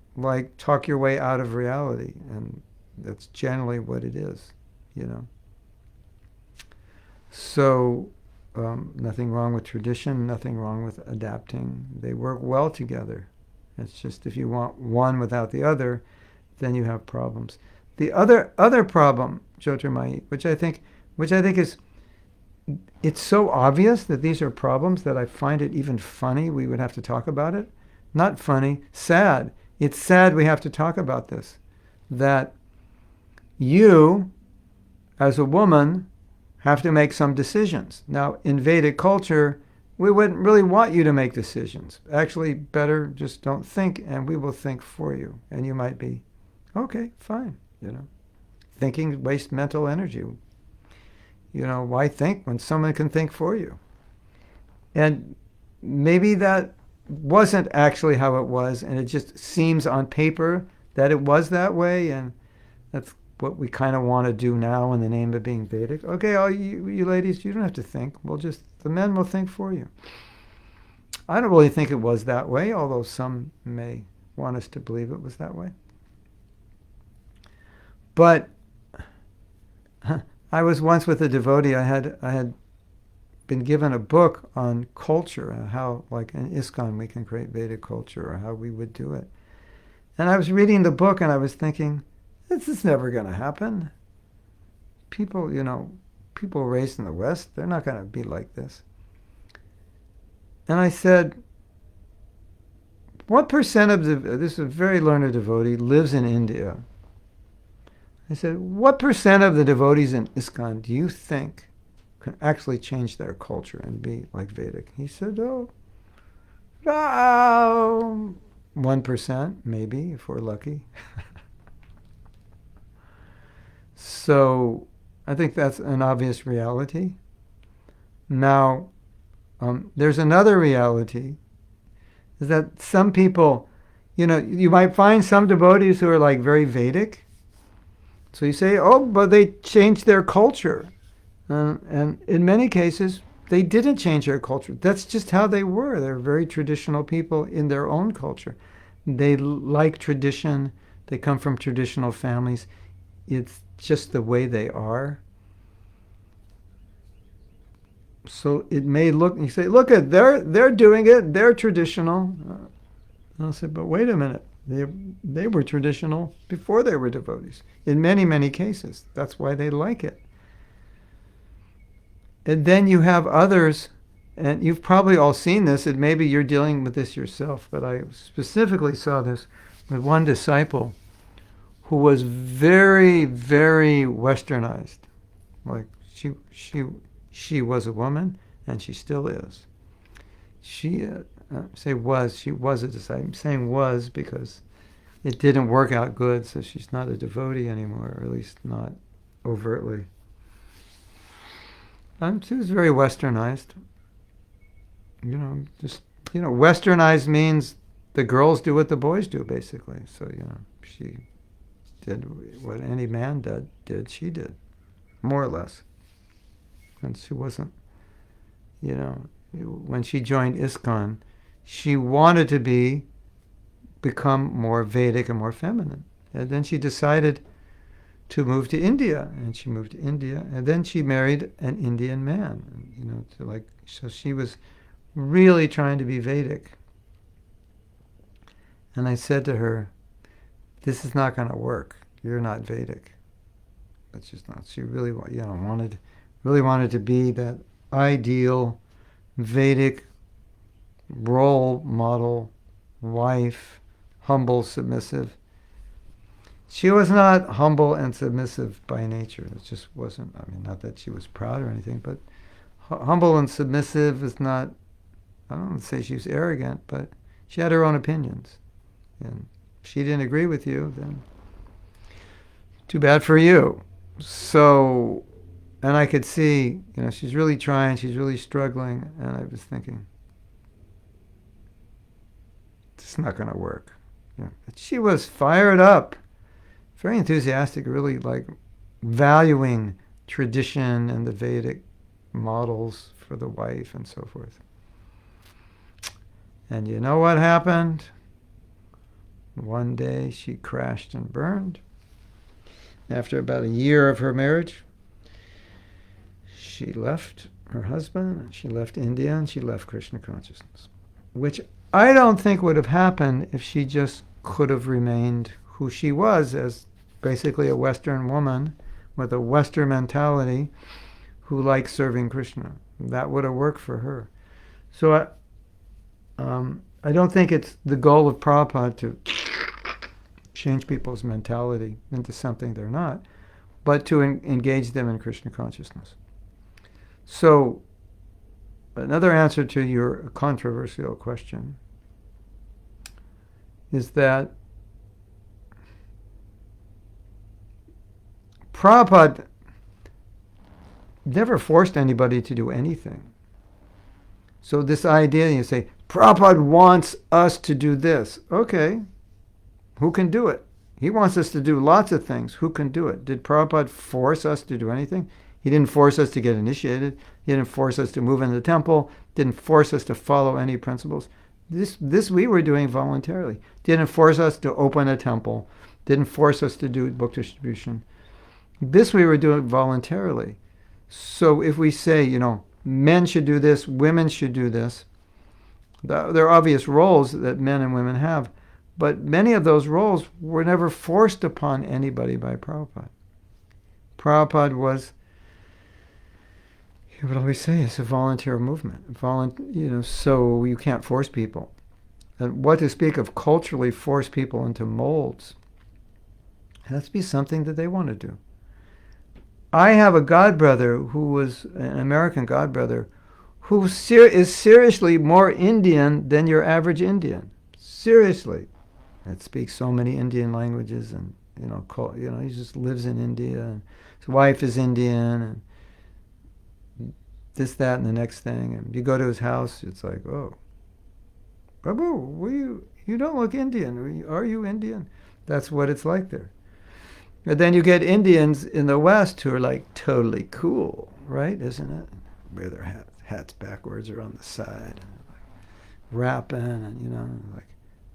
talk your way out of reality, and that's generally what it is, So nothing wrong with tradition, nothing wrong with adapting. They work well together. It's just if you want one without the other, then you have problems. The other problem, Jyotirmayi, which I think is, it's so obvious that these are problems that I find it even funny we would have to talk about it. Not funny, sad. It's sad we have to talk about this. That you, as a woman, have to make some decisions. Now, in Vedic culture, we wouldn't really want you to make decisions. Actually, better just don't think, and we will think for you. And you might be, okay, fine, Thinking wastes mental energy. Why think when someone can think for you? And maybe that wasn't actually how it was, and it just seems on paper that it was that way, and that's what we kind of want to do now in the name of being Vedic. Okay, all you ladies, you don't have to think. The men will think for you. I don't really think it was that way, although some may want us to believe it was that way. But I was once with a devotee. I had been given a book on culture, how, like in ISKCON, we can create Vedic culture, or how we would do it. And I was reading the book, and I was thinking, this is never going to happen. People raised in the West, they're not going to be like this. And I said, what percent of this is a very learned devotee, lives in India. I said, what percent of the devotees in ISKCON do you think can actually change their culture and be like Vedic? He said, 1%, maybe, if we're lucky. So I think that's an obvious reality. Now, there's another reality, is that some people, you might find some devotees who are like very Vedic. So you say, but they changed their culture. And in many cases, they didn't change their culture. That's just how they were. They're very traditional people in their own culture. They like tradition. They come from traditional families. It's just the way they are. So it may look, you say, look at, they're doing it. They're traditional. I'll say, but wait a minute. They were traditional before they were devotees. In many, many cases. That's why they like it. And then you have others, and you've probably all seen this, and maybe you're dealing with this yourself, but I specifically saw this with one disciple who was very, very westernized. Like she was a woman, and she still is. She she was a disciple. I'm saying was because it didn't work out good, so she's not a devotee anymore, or at least not overtly. She was very westernized. Westernized means the girls do what the boys do, basically. So, she did what any man did, she did, more or less. And she wasn't, when she joined ISKCON, she wanted to become more Vedic and more feminine. And then she decided to move to India, and she moved to India, and then she married an Indian man, so she was really trying to be Vedic. And I said to her, this is not going to work. You're not Vedic. That's just not. She really, wanted to be that ideal Vedic role model, wife, humble, submissive. She was not humble and submissive by nature. It just wasn't. Not that she was proud or anything, but humble and submissive is not, I don't want to say she was arrogant, but she had her own opinions. And if she didn't agree with you, then too bad for you. So, and I could see, she's really trying, she's really struggling, and I was thinking, it's not going to work. But she was fired up. Very enthusiastic, really valuing tradition and the Vedic models for the wife and so forth. And you know what happened? One day she crashed and burned. After about a year of her marriage, she left her husband, and she left India, and she left Krishna consciousness, which I don't think would have happened if she just could have remained who she was as basically a Western woman with a Western mentality who likes serving Krishna. That would have worked for her. So I don't think it's the goal of Prabhupada to change people's mentality into something they're not, but to engage them in Krishna consciousness. So another answer to your controversial question is that Prabhupada never forced anybody to do anything. So this idea, you say, Prabhupada wants us to do this. Okay, who can do it? He wants us to do lots of things. Who can do it? Did Prabhupada force us to do anything? He didn't force us to get initiated. He didn't force us to move in the temple. Didn't force us to follow any principles. This we were doing voluntarily. Didn't force us to open a temple. Didn't force us to do book distribution. This we were doing voluntarily. So if we say, men should do this, women should do this, there are obvious roles that men and women have, but many of those roles were never forced upon anybody by Prabhupada. Prabhupada was, he would always say, it's a volunteer movement. So you can't force people. And what to speak of culturally force people into molds? It has to be something that they want to do. I have a godbrother who was an American godbrother who is seriously more Indian than your average Indian. Seriously. That speaks so many Indian languages, and he just lives in India, and his wife is Indian, and this, that, and the next thing. And you go to his house, it's like, oh, Prabhu, you don't look Indian. Are you Indian? That's what it's like there. And then you get Indians in the West who are like totally cool, right? Isn't it? Wear their hats backwards or on the side, and like rapping, and like,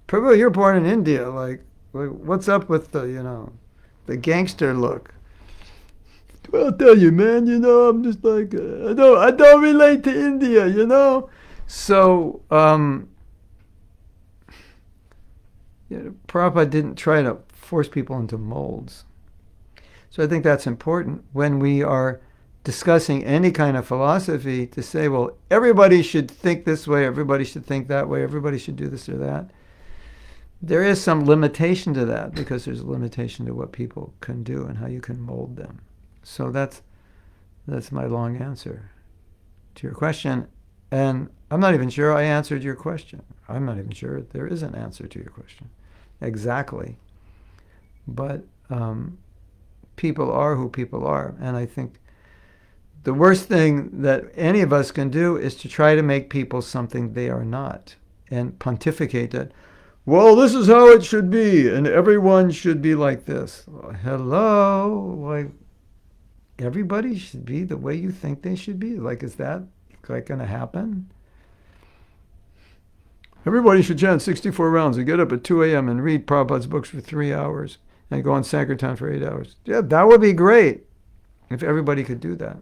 Prabhu, you're born in India. Like what's up with the gangster look? Well, I'll tell you, man. I'm just like I don't relate to India. So Prabhupada didn't try to force people into molds. So I think that's important when we are discussing any kind of philosophy to say, well, everybody should think this way, everybody should think that way, everybody should do this or that. There is some limitation to that because there's a limitation to what people can do and how you can mold them. So that's my long answer to your question. And I'm not even sure I answered your question. I'm not even sure there is an answer to your question exactly. But people are who people are. And I think the worst thing that any of us can do is to try to make people something they are not and pontificate that, well, this is how it should be, and everyone should be like this. Well, hello? Like, everybody should be the way you think they should be? Like, is that going to happen? Everybody should chant 64 rounds and get up at 2 a.m. and read Prabhupada's books for 3 hours and go on Sankirtan for 8 hours. Yeah, that would be great if everybody could do that.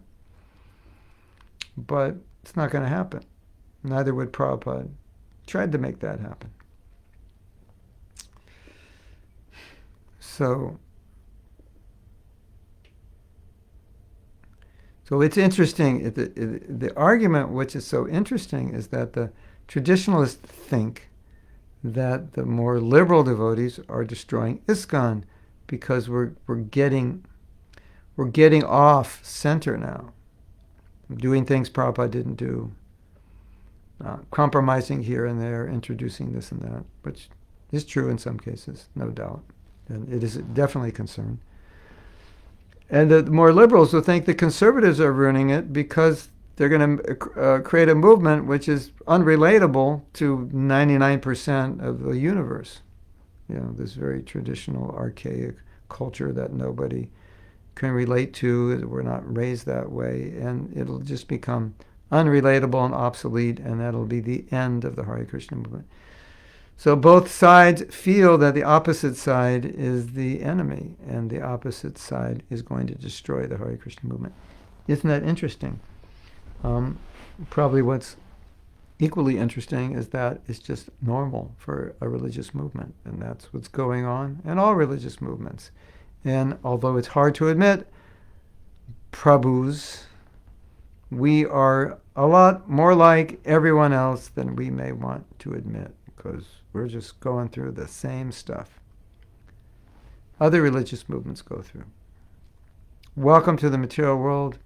But it's not going to happen. Neither would Prabhupada. Tried to make that happen. So it's interesting. The argument which is so interesting is that the traditionalists think that the more liberal devotees are destroying ISKCON because we're getting off center now, doing things Prabhupada didn't do, compromising here and there, introducing this and that, which is true in some cases, no doubt. And it is definitely a concern. And the more liberals will think the conservatives are ruining it because they're going to create a movement which is unrelatable to 99% of the universe. This very traditional, archaic culture that nobody can relate to. We're not raised that way. And it'll just become unrelatable and obsolete, and that'll be the end of the Hare Krishna movement. So both sides feel that the opposite side is the enemy, and the opposite side is going to destroy the Hare Krishna movement. Isn't that interesting? Probably what's equally interesting is that it's just normal for a religious movement, and that's what's going on in all religious movements. And although it's hard to admit, Prabhus, we are a lot more like everyone else than we may want to admit, because we're just going through the same stuff other religious movements go through. Welcome to the material world.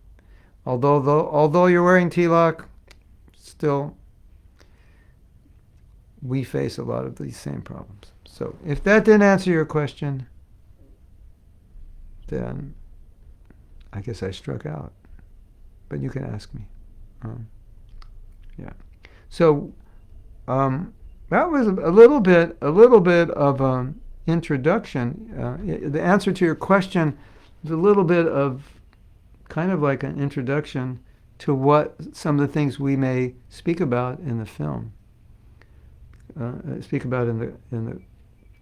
Although you're wearing tilak, still we face a lot of these same problems. So if that didn't answer your question, then I guess I struck out. But you can ask me. Yeah. So that was a little bit of an introduction. The answer to your question is a little bit of kind of like an introduction to what some of the things we may speak about in the film. Speak about in the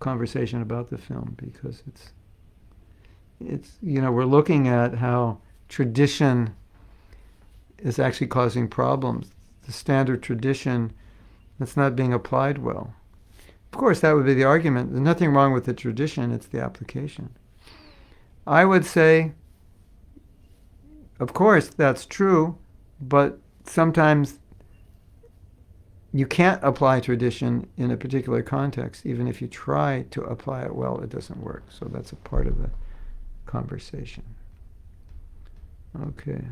conversation about the film, because it's we're looking at how tradition is actually causing problems. The standard tradition that's not being applied well. Of course, that would be the argument. There's nothing wrong with the tradition, it's the application. I would say, of course, that's true, but sometimes you can't apply tradition in a particular context. Even if you try to apply it well, it doesn't work. So that's a part of the conversation. Okay.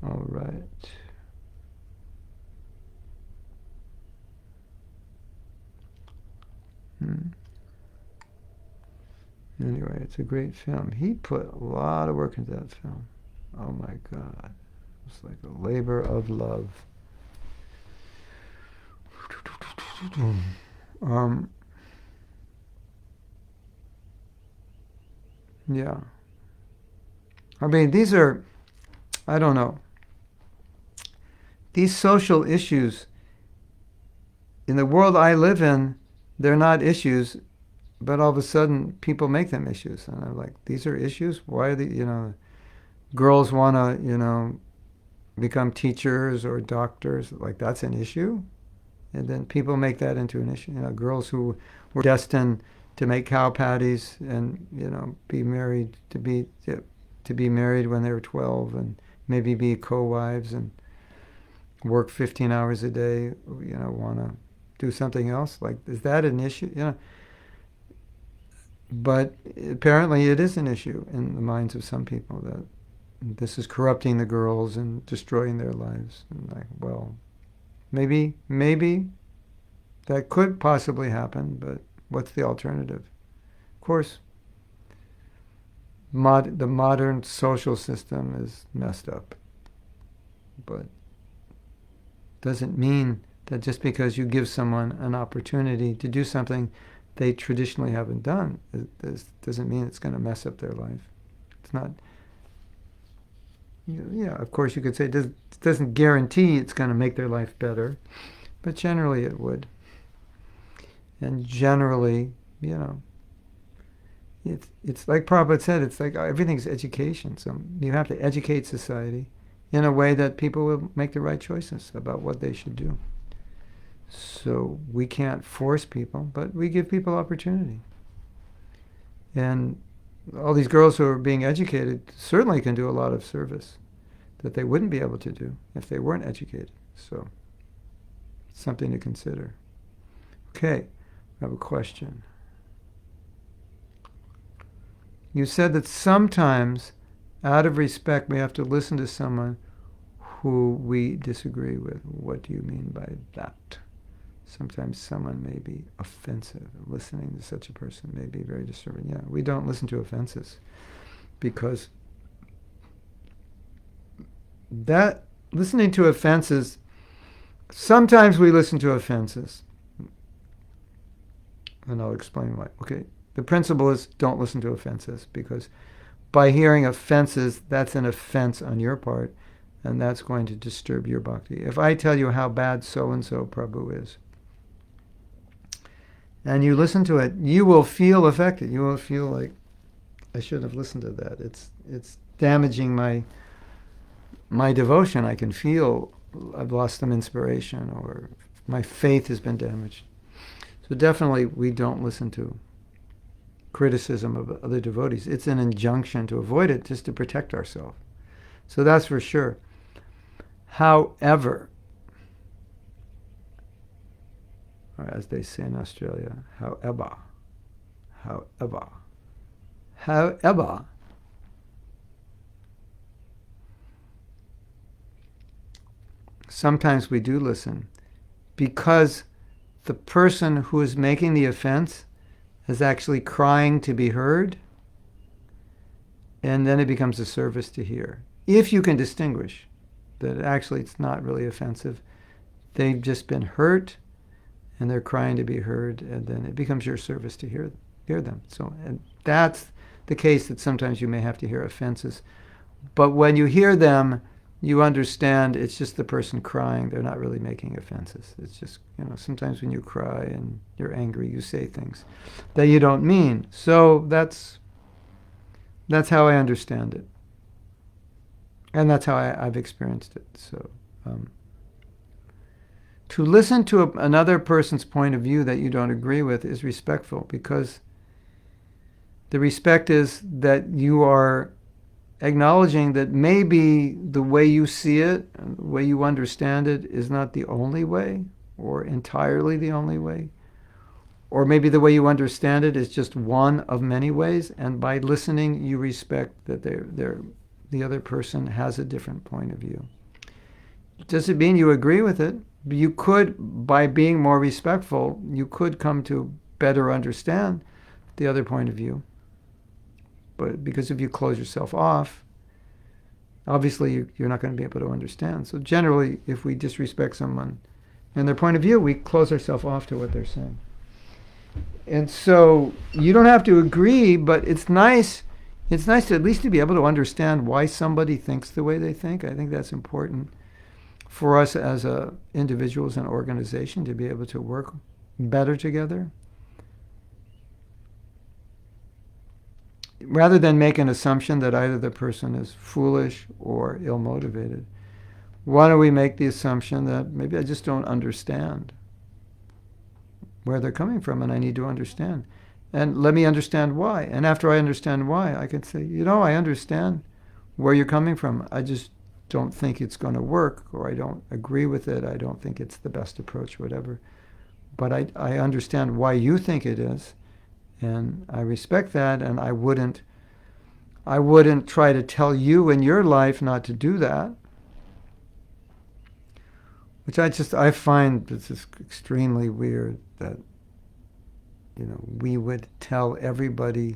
All right. Anyway, it's a great film. He put a lot of work into that film. Oh my God. It's like a labor of love. Yeah. I mean, these are, I don't know. These social issues, in the world I live in, they're not issues, but all of a sudden people make them issues. And I'm like, these are issues? Why are the, girls want to, become teachers or doctors? Like, that's an issue? And then people make that into an issue. Girls who were destined to make cow patties and, be married, to be married when they were 12 and maybe be co-wives and work 15 hours a day, want to do something else. Like, is that an issue? But apparently it is an issue in the minds of some people, that this is corrupting the girls and destroying their lives. And like, well, maybe that could possibly happen, but what's the alternative? Of course, the modern social system is messed up, but doesn't mean that just because you give someone an opportunity to do something they traditionally haven't done, it doesn't mean it's going to mess up their life. It's not. Yeah, of course you could say it doesn't guarantee it's going to make their life better, but generally it would. And generally, it's like Prabhupada said, it's like everything's education. So you have to educate society in a way that people will make the right choices about what they should do. So we can't force people, but we give people opportunity. And all these girls who are being educated certainly can do a lot of service that they wouldn't be able to do if they weren't educated. So it's something to consider. Okay, I have a question. You said that sometimes, out of respect, we have to listen to someone who we disagree with. What do you mean by that? Sometimes someone may be offensive. Listening to such a person may be very disturbing. Yeah, we don't listen to offenses, because that listening to offenses, sometimes we listen to offenses. And I'll explain why. Okay, the principle is don't listen to offenses, because by hearing offenses, that's an offense on your part, and that's going to disturb your bhakti. If I tell you how bad so-and-so Prabhu is, and you listen to it, you will feel affected. You will feel like, I shouldn't have listened to that. It's damaging my devotion. I can feel I've lost some inspiration, or my faith has been damaged. So definitely we don't listen to criticism of other devotees. It's an injunction to avoid it, just to protect ourselves. So that's for sure. However, or as they say in Australia, however, sometimes we do listen because the person who is making the offense is actually crying to be heard, and then it becomes a service to hear. If you can distinguish that actually it's not really offensive, they've just been hurt and they're crying to be heard, and then it becomes your service to hear them. So, and that's the case, that sometimes you may have to hear offenses. But when you hear them, you understand it's just the person crying. They're not really making offenses. It's just, sometimes when you cry and you're angry, you say things that you don't mean. So that's how I understand it. And that's how I've experienced it. So to listen to another person's point of view that you don't agree with is respectful, because the respect is that you are acknowledging that maybe the way you see it, the way you understand it, is not the only way, or entirely the only way. Or maybe the way you understand it is just one of many ways, and by listening, you respect that the other person has a different point of view. Does it mean you agree with it? You could, by being more respectful, you could come to better understand the other point of view. But because if you close yourself off, obviously you're not going to be able to understand. So generally, if we disrespect someone and their point of view, we close ourselves off to what they're saying. And so you don't have to agree, but it's nice to at least to be able to understand why somebody thinks the way they think. I think that's important for us as individuals and organization, to be able to work better together. Rather than make an assumption that either the person is foolish or ill-motivated, why don't we make the assumption that maybe I just don't understand where they're coming from, and I need to understand. And let me understand why. And after I understand why, I can say, I understand where you're coming from. I just don't think it's going to work, or I don't agree with it. I don't think it's the best approach, whatever. But I understand why you think it is. And I respect that, and I wouldn't try to tell you in your life not to do that. Which I find this is extremely weird, that we would tell everybody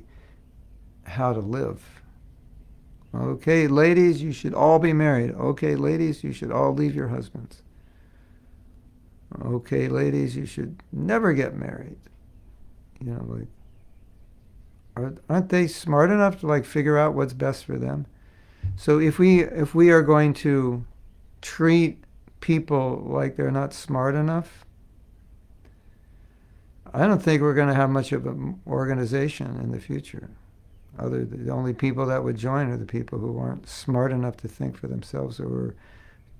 how to live. Okay, ladies, you should all be married. Okay, ladies, you should all leave your husbands. Okay, ladies, you should never get married. Aren't they smart enough to figure out what's best for them? So if we are going to treat people like they're not smart enough, I don't think we're going to have much of an organization in the future. The only people that would join are the people who aren't smart enough to think for themselves, or are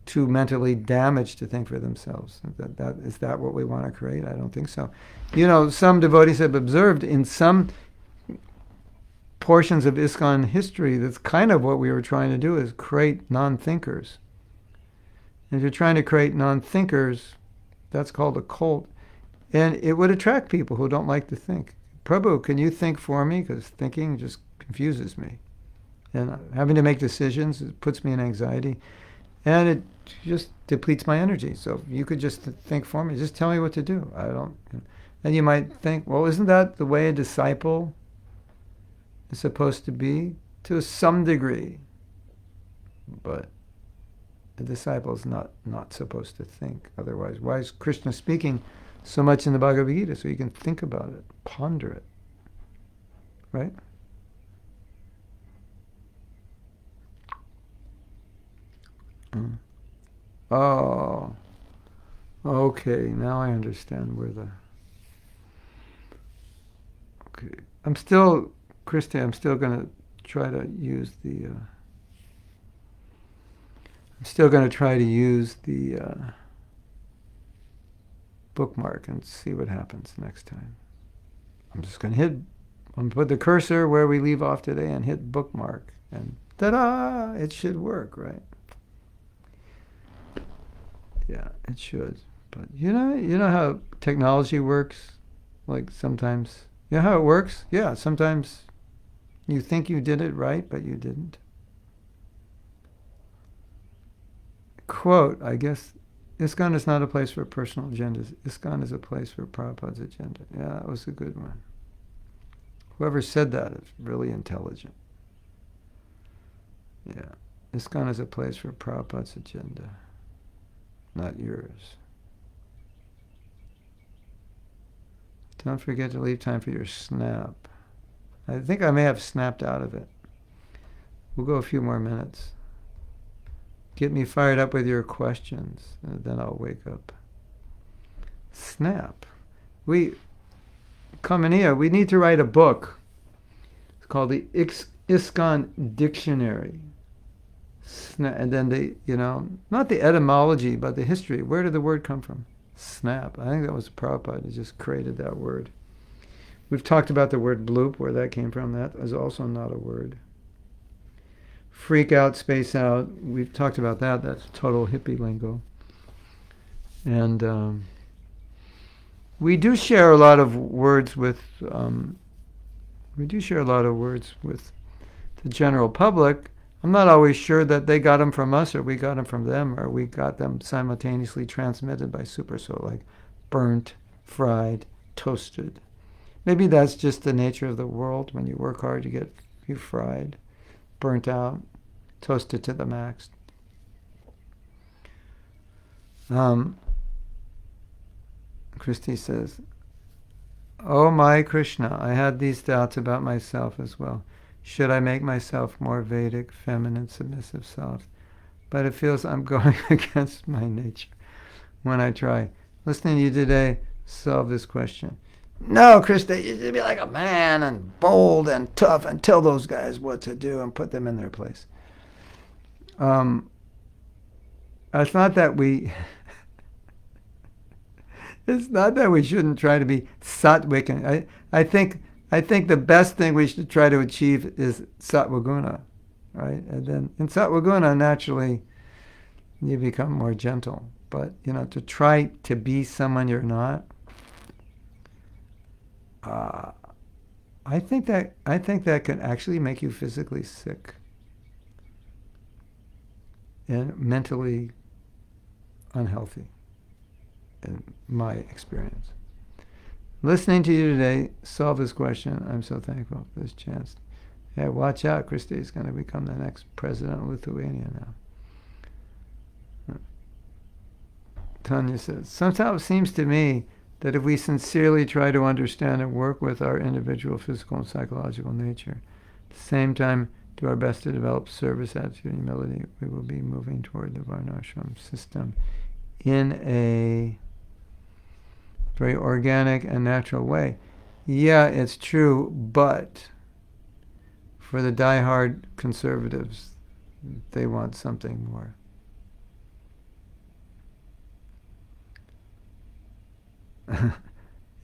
too mentally damaged to think for themselves. Is that what we want to create? I don't think so. Some devotees have observed in some portions of ISKCON history, that's kind of what we were trying to do, is create non-thinkers. And if you're trying to create non-thinkers, that's called a cult. And it would attract people who don't like to think. Prabhu, can you think for me? Because thinking just confuses me. And having to make decisions, it puts me in anxiety. And it just depletes my energy. So if you could just think for me, just tell me what to do. And you might think, well, isn't that the way a disciple is supposed to be? To some degree. But the disciple is not supposed to think otherwise. Why is Krishna speaking so much in the Bhagavad Gita? So you can think about it, ponder it. Right? Oh, okay, now I understand where the... Okay, I'm still going to try to use the... bookmark and see what happens next time. I'm just going to hit put the cursor where we leave off today and hit bookmark. And ta-da! It should work, right? Yeah, it should. But you know how technology works? Like sometimes, you know how it works? Yeah, sometimes you think you did it right, but you didn't. Quote, I guess, ISKCON is not a place for personal agendas. ISKCON is a place for Prabhupada's agenda. Yeah, that was a good one. Whoever said that is really intelligent. Yeah. ISKCON is a place for Prabhupada's agenda, not yours. Don't forget to leave time for your snap. I think I may have snapped out of it. We'll go a few more minutes. Get me fired up with your questions, and then I'll wake up. Snap. Kamaniya, we need to write a book. It's called the ISKCON Dictionary. And then not the etymology, but the history. Where did the word come from? Snap. I think that was Prabhupada who just created that word. We've talked about the word bloop, where that came from. That is also not a word. Freak out, space out. We've talked about that. That's total hippie lingo. And we do share a lot of words with the general public. I'm not always sure that they got them from us or we got them from them or we got them simultaneously transmitted by Sutra. So like burnt, fried, toasted. Maybe that's just the nature of the world. When you work hard, you fried, burnt out, toasted to the max. Christy says, "Oh my Krishna, I had these doubts about myself as well. Should I make myself more Vedic, feminine, submissive, soft? But it feels I'm going against my nature when I try. Listening to you today, solve this question." No, Krista, you should be like a man and bold and tough and tell those guys what to do and put them in their place. It's not that we shouldn't try to be sattvic. I think the best thing we should try to achieve is sattvaguna, right? And then in sattvaguna, naturally, you become more gentle. But to try to be someone you're not, I think that can actually make you physically sick and mentally unhealthy, in my experience. Listening to you today, solve this question. I'm so thankful for this chance. Yeah, watch out. Christy is going to become the next president of Lithuania now. Tanya says, sometimes it seems to me that if we sincerely try to understand and work with our individual physical and psychological nature, at the same time do our best to develop service, attitude, and humility, we will be moving toward the varnashram system in a very organic and natural way. Yeah, it's true, but for the die-hard conservatives, they want something more.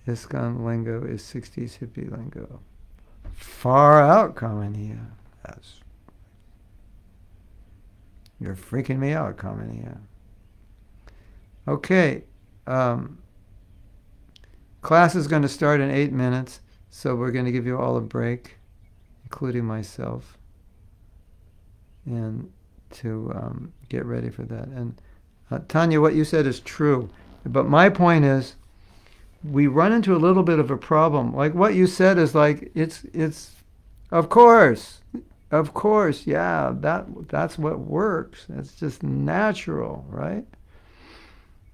ISKCON lingo is 60s hippie lingo. Far out, Kamaniya. You're freaking me out, Kamaniya. Okay. Class is going to start in 8 minutes, so we're going to give you all a break, including myself, and to get ready for that. And Tanya, what you said is true, but my point is, we run into a little bit of a problem. Like what you said is like, it's of course, yeah, that's what works. It's just natural, right?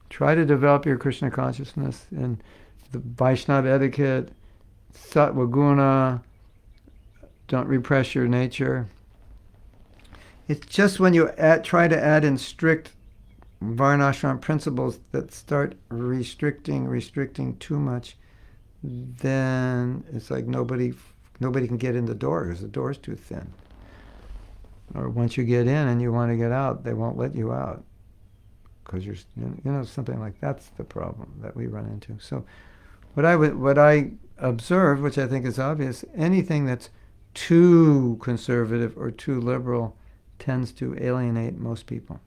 Try to develop your Krishna consciousness in the Vaishnava etiquette, sattvaguna, don't repress your nature. It's just when you try to add in strict varnashram principles that start restricting too much, then it's like nobody can get in the door because the door's too thin. Or once you get in and you want to get out, they won't let you out because you're, something like that's the problem that we run into. So What I observe, which I think is obvious, anything that's too conservative or too liberal tends to alienate most people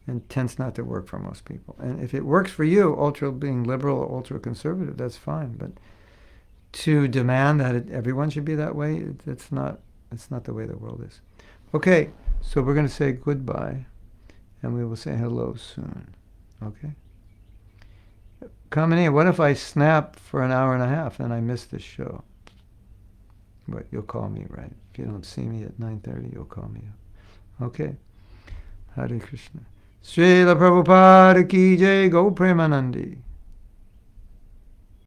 and tends not to work for most people. And if it works for you, ultra being liberal or ultra conservative, that's fine. But to demand that everyone should be that way, it's not the way the world is. Okay, so we're going to say goodbye, and we will say hello soon. Okay? Coming in, what if I snap for an hour and a half and I miss this show? But you'll call me, right? If you don't see me at 9:30, you'll call me up. Okay. Hare Krishna. Srila Prabhupada ki jai, Go Premanandi.